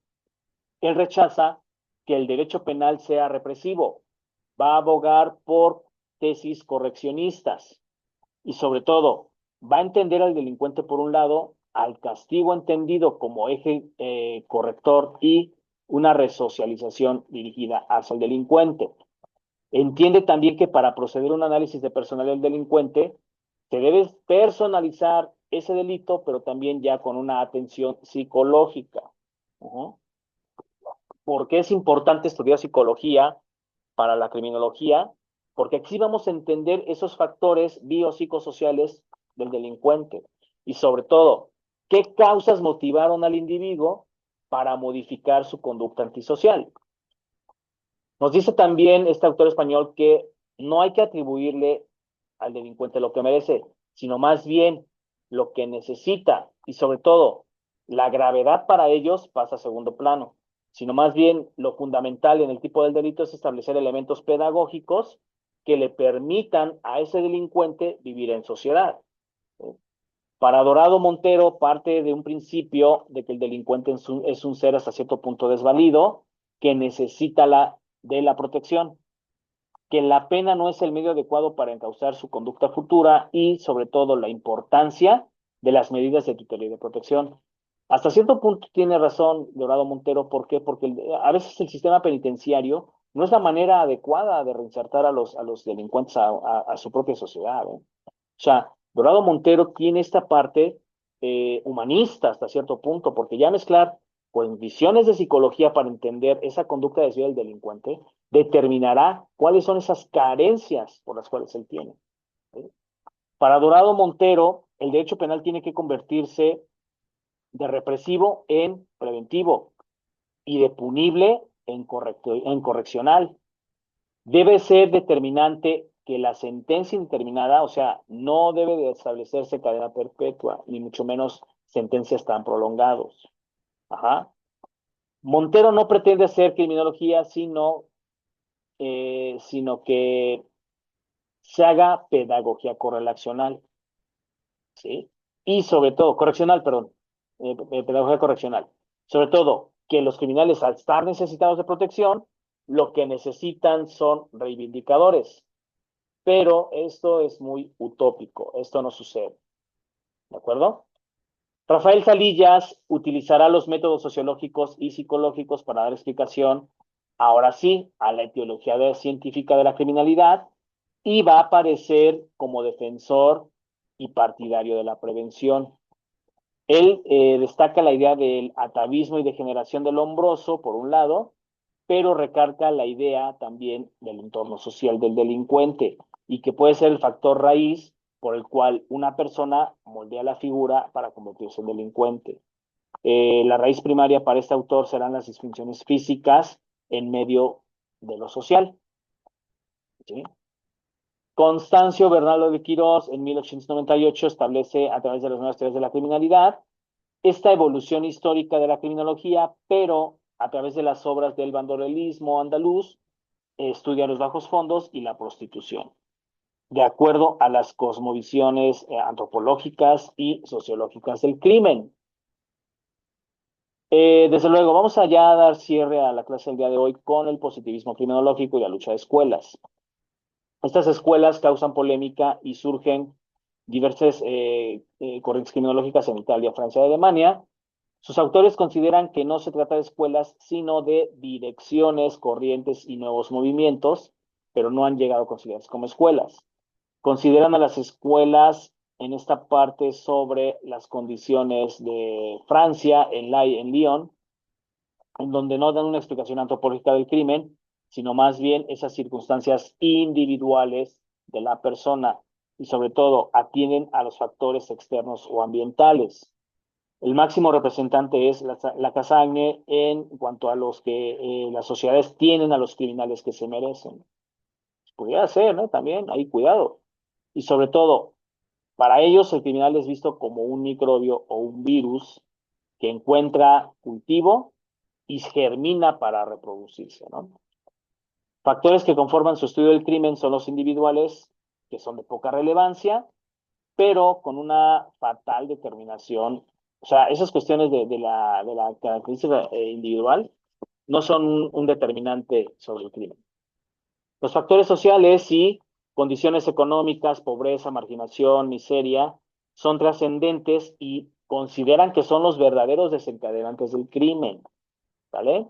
Él rechaza que el derecho penal sea represivo, va a abogar por tesis correccionistas y sobre todo va a entender al delincuente por un lado, al castigo entendido como eje corrector y una resocialización dirigida hacia el delincuente. Entiende también que para proceder a un análisis de personalidad del delincuente se debe personalizar ese delito, pero también ya con una atención psicológica. ¿Por qué es importante estudiar psicología para la criminología? Porque aquí vamos a entender esos factores biopsicosociales del delincuente y sobre todo, qué causas motivaron al individuo para modificar su conducta antisocial. Nos dice también este autor español que no hay que atribuirle al delincuente lo que merece, sino más bien lo que necesita y sobre todo la gravedad para ellos pasa a segundo plano, sino más bien lo fundamental en el tipo del delito es establecer elementos pedagógicos que le permitan a ese delincuente vivir en sociedad. Para Dorado Montero parte de un principio de que el delincuente es un ser hasta cierto punto desvalido que necesita de la protección, que la pena no es el medio adecuado para encauzar su conducta futura y sobre todo la importancia de las medidas de tutela y de protección. Hasta cierto punto tiene razón Dorado Montero, ¿por qué? Porque a veces el sistema penitenciario no es la manera adecuada de reinsertar a los delincuentes a su propia sociedad. O sea, Dorado Montero tiene esta parte humanista hasta cierto punto, porque ya mezclar con visiones de psicología para entender esa conducta desviada del delincuente determinará cuáles son esas carencias por las cuales él tiene. ¿Sí? Para Dorado Montero, el derecho penal tiene que convertirse de represivo en preventivo. y de punible en correccional. Debe ser determinante que la sentencia indeterminada, o sea, no debe de establecerse cadena perpetua, ni mucho menos sentencias tan prolongados. Ajá. Montero no pretende hacer criminología, sino que se haga pedagogía correlacional, ¿sí? Y sobre todo, correccional, perdón, pedagogía correccional. Sobre todo, que los criminales, al estar necesitados de protección, lo que necesitan son reivindicadores. Pero esto es muy utópico, esto no sucede, ¿de acuerdo? Rafael Salillas utilizará los métodos sociológicos y psicológicos para dar explicación, ahora sí, a la etiología científica de la criminalidad y va a aparecer como defensor y partidario de la prevención. Él destaca la idea del atavismo y degeneración del hombroso, por un lado, pero recarga la idea también del entorno social del delincuente y que puede ser el factor raíz por el cual una persona moldea la figura para convertirse en delincuente. La raíz primaria para este autor serán las disfunciones físicas en medio de lo social. ¿Sí? Constancio Bernardo de Quirós en 1898 establece a través de las nuevas teorías de la criminalidad esta evolución histórica de la criminología, pero a través de las obras del bandolerismo andaluz, estudia los bajos fondos y la prostitución, de acuerdo a las cosmovisiones antropológicas y sociológicas del crimen. Desde luego, vamos allá a dar cierre a la clase del día de hoy con el positivismo criminológico y la lucha de escuelas. Estas escuelas causan polémica y surgen diversas corrientes criminológicas en Italia, Francia y Alemania. Sus autores consideran que no se trata de escuelas, sino de direcciones, corrientes y nuevos movimientos, pero no han llegado a considerarse como escuelas. Consideran a las escuelas en esta parte sobre las condiciones de Francia, en Lyon, en donde no dan una explicación antropológica del crimen, sino más bien esas circunstancias individuales de la persona y sobre todo atienden a los factores externos o ambientales. El máximo representante es la Casagne en cuanto a los que las sociedades tienen a los criminales que se merecen. Pudiera ser, ¿no? También, ahí cuidado. Y sobre todo, para ellos el criminal es visto como un microbio o un virus que encuentra cultivo y germina para reproducirse, ¿no? Factores que conforman su estudio del crimen son los individuales, que son de poca relevancia, pero con una fatal determinación. O sea, esas cuestiones de la característica individual no son un determinante sobre el crimen. Los factores sociales y condiciones económicas, pobreza, marginación, miseria, son trascendentes y consideran que son los verdaderos desencadenantes del crimen, ¿vale?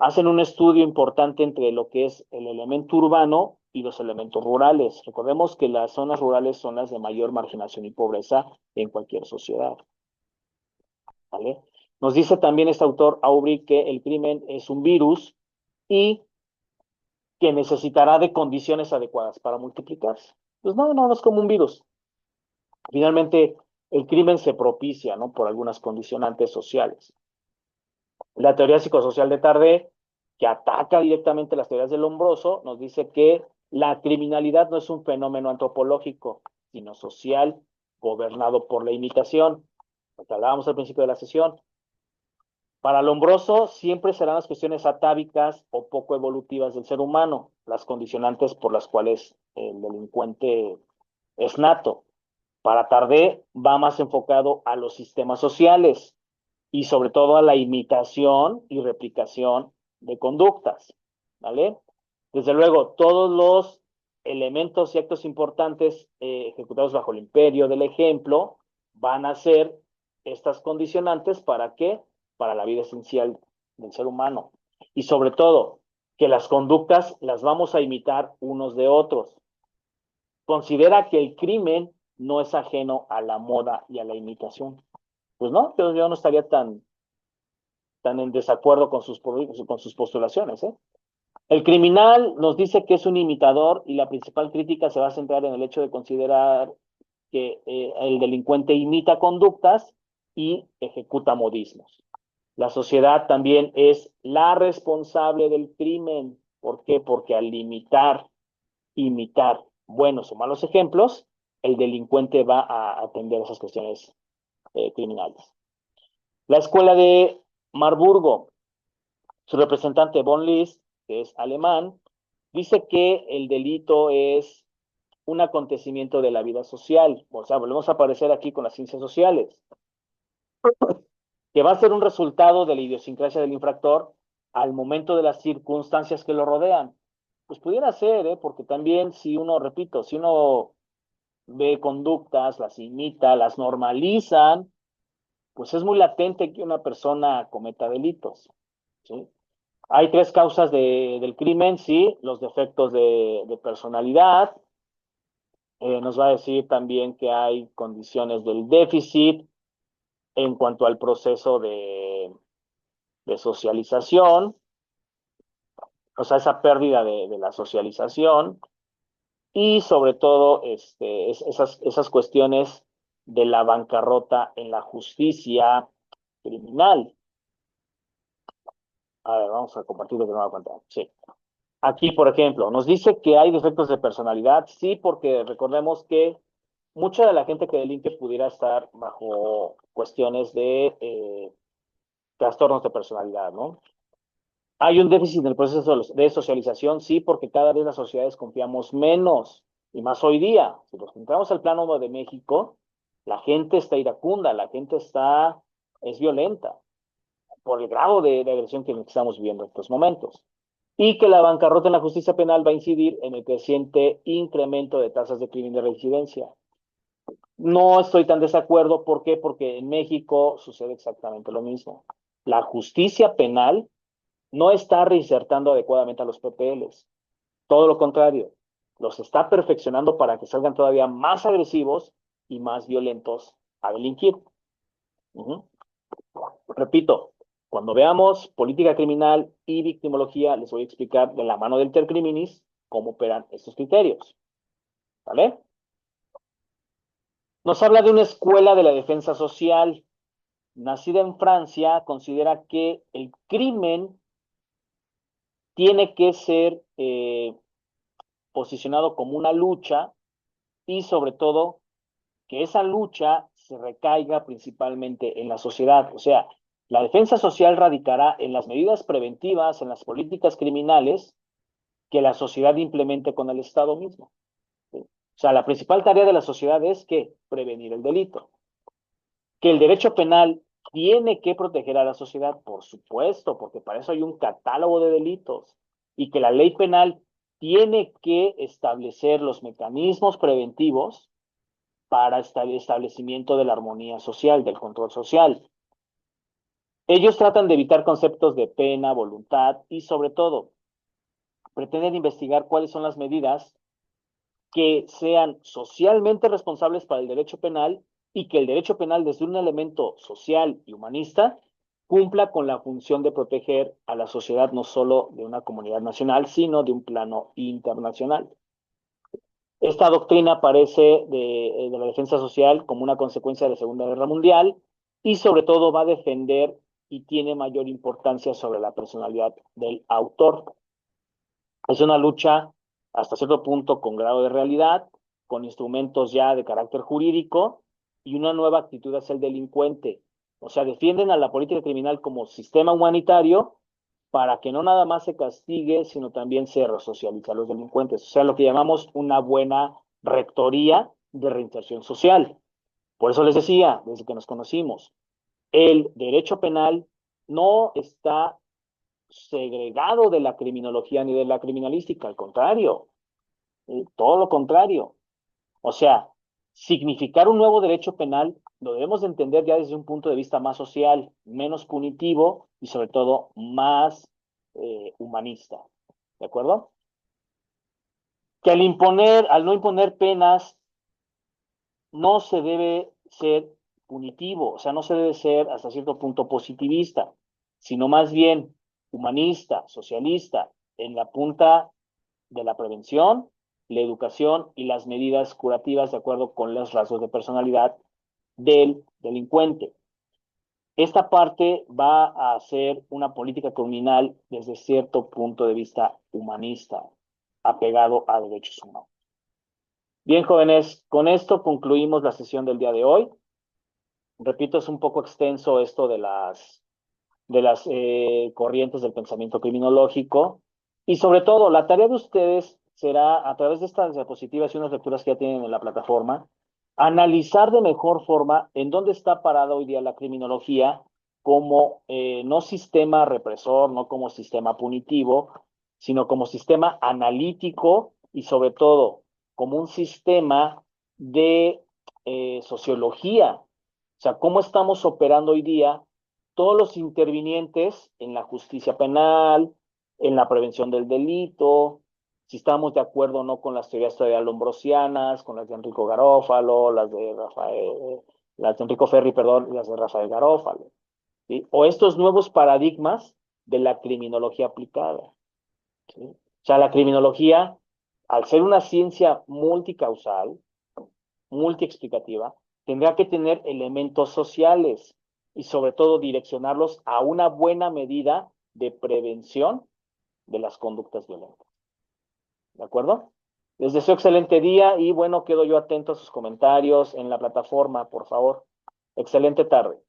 Hacen un estudio importante entre lo que es el elemento urbano y los elementos rurales. Recordemos que las zonas rurales son las de mayor marginación y pobreza en cualquier sociedad, ¿vale? Nos dice también este autor, Aubry, que el crimen es un virus y que necesitará de condiciones adecuadas para multiplicarse. Pues no es como un virus. Finalmente, el crimen se propicia, ¿no? Por algunas condicionantes sociales. La teoría psicosocial de Tardé, que ataca directamente las teorías del Lombroso, nos dice que la criminalidad no es un fenómeno antropológico, sino social, gobernado por la imitación, lo que hablábamos al principio de la sesión. Para Lombroso siempre serán las cuestiones atávicas o poco evolutivas del ser humano, las condicionantes por las cuales el delincuente es nato. Para Tardé va más enfocado a los sistemas sociales y sobre todo a la imitación y replicación de conductas, ¿vale? Desde luego, todos los elementos y actos importantes ejecutados bajo el imperio del ejemplo van a ser estas condicionantes para qué? Para la vida esencial del ser humano. Y sobre todo, que las conductas las vamos a imitar unos de otros. Considera que el crimen no es ajeno a la moda y a la imitación. Pues no, yo no estaría tan en desacuerdo con sus postulaciones. El criminal nos dice que es un imitador y la principal crítica se va a centrar en el hecho de considerar que el delincuente imita conductas y ejecuta modismos. La sociedad también es la responsable del crimen. ¿Por qué? Porque al imitar buenos o malos ejemplos, el delincuente va a atender esas cuestiones criminales. La escuela de Marburgo, su representante von List, que es alemán, dice que el delito es un acontecimiento de la vida social. O sea, volvemos a aparecer aquí con las ciencias sociales, que va a ser un resultado de la idiosincrasia del infractor al momento de las circunstancias que lo rodean. Pues pudiera ser, porque también si uno, repito, si uno ve conductas, las imita, las normalizan, pues es muy latente que una persona cometa delitos, ¿sí? Hay tres causas del crimen, sí, los defectos de personalidad, nos va a decir también que hay condiciones del déficit en cuanto al proceso de socialización, o sea, esa pérdida de la socialización, y sobre todo esas cuestiones de la bancarrota en la justicia criminal. A ver, vamos a compartir lo que nos va a contar. Sí. Aquí, por ejemplo, nos dice que hay defectos de personalidad, sí, porque recordemos que mucha de la gente que delinque pudiera estar bajo cuestiones de trastornos de personalidad, ¿no? Hay un déficit en el proceso de socialización, sí, porque cada vez las sociedades confiamos menos, y más hoy día. Si nos entramos al plano de México, la gente está iracunda, la gente es violenta por el grado de agresión que estamos viviendo en estos momentos. Y que la bancarrota en la justicia penal va a incidir en el creciente incremento de tasas de crimen de reincidencia. No estoy tan desacuerdo, ¿por qué? Porque en México sucede exactamente lo mismo. La justicia penal no está reinsertando adecuadamente a los PPLs. Todo lo contrario, los está perfeccionando para que salgan todavía más agresivos y más violentos a delinquir. Repito, cuando veamos política criminal y victimología, les voy a explicar de la mano del ter criminis cómo operan estos criterios. ¿Vale? Nos habla de una escuela de la defensa social. Nacida en Francia, considera que el crimen tiene que ser posicionado como una lucha y sobre todo que esa lucha se recaiga principalmente en la sociedad. O sea, la defensa social radicará en las medidas preventivas, en las políticas criminales que la sociedad implemente con el Estado mismo. ¿Sí? O sea, la principal tarea de la sociedad es que prevenir el delito. Que el derecho penal tiene que proteger a la sociedad, por supuesto, porque para eso hay un catálogo de delitos. Y que la ley penal tiene que establecer los mecanismos preventivos para el establecimiento de la armonía social, del control social. Ellos tratan de evitar conceptos de pena, voluntad y sobre todo pretenden investigar cuáles son las medidas que sean socialmente responsables para el derecho penal y que el derecho penal desde un elemento social y humanista cumpla con la función de proteger a la sociedad no solo de una comunidad nacional, sino de un plano internacional. Esta doctrina aparece de la defensa social como una consecuencia de la Segunda Guerra Mundial y sobre todo va a defender y tiene mayor importancia sobre la personalidad del autor. Es una lucha hasta cierto punto con grado de realidad, con instrumentos ya de carácter jurídico y una nueva actitud hacia el delincuente. O sea, defienden a la política criminal como sistema humanitario para que no nada más se castigue, sino también se resocialice a los delincuentes. O sea, lo que llamamos una buena rectoría de reinserción social. Por eso les decía, desde que nos conocimos, el derecho penal no está segregado de la criminología ni de la criminalística, al contrario, todo lo contrario. O sea, significar un nuevo derecho penal lo debemos de entender ya desde un punto de vista más social, menos punitivo y sobre todo más humanista. ¿De acuerdo? Que al no imponer penas, no se debe ser punitivo, o sea, no se debe ser hasta cierto punto positivista, sino más bien humanista, socialista, en la punta de la prevención, la educación y las medidas curativas de acuerdo con los rasgos de personalidad del delincuente. esta parte va a ser una política criminal desde cierto punto de vista humanista, apegado a derechos humanos. Bien, jóvenes, con esto concluimos la sesión del día de hoy. Repito, es un poco extenso esto de las corrientes del pensamiento criminológico y sobre todo la tarea de ustedes será, a través de estas diapositivas y unas lecturas que ya tienen en la plataforma, analizar de mejor forma en dónde está parada hoy día la criminología como no sistema represor, no como sistema punitivo, sino como sistema analítico y sobre todo como un sistema de sociología. O sea, cómo estamos operando hoy día todos los intervinientes en la justicia penal, en la prevención del delito, si estamos de acuerdo o no con las teorías todavía lombrosianas, con las de Enrico Garófalo, las de Enrico Ferri, perdón, y las de Rafael Garófalo, ¿sí? O estos nuevos paradigmas de la criminología aplicada, ¿sí? O sea, la criminología, al ser una ciencia multicausal, multiexplicativa, tendrá que tener elementos sociales y sobre todo direccionarlos a una buena medida de prevención de las conductas violentas. ¿De acuerdo? Les deseo excelente día y bueno, quedo yo atento a sus comentarios en la plataforma, por favor. Excelente tarde.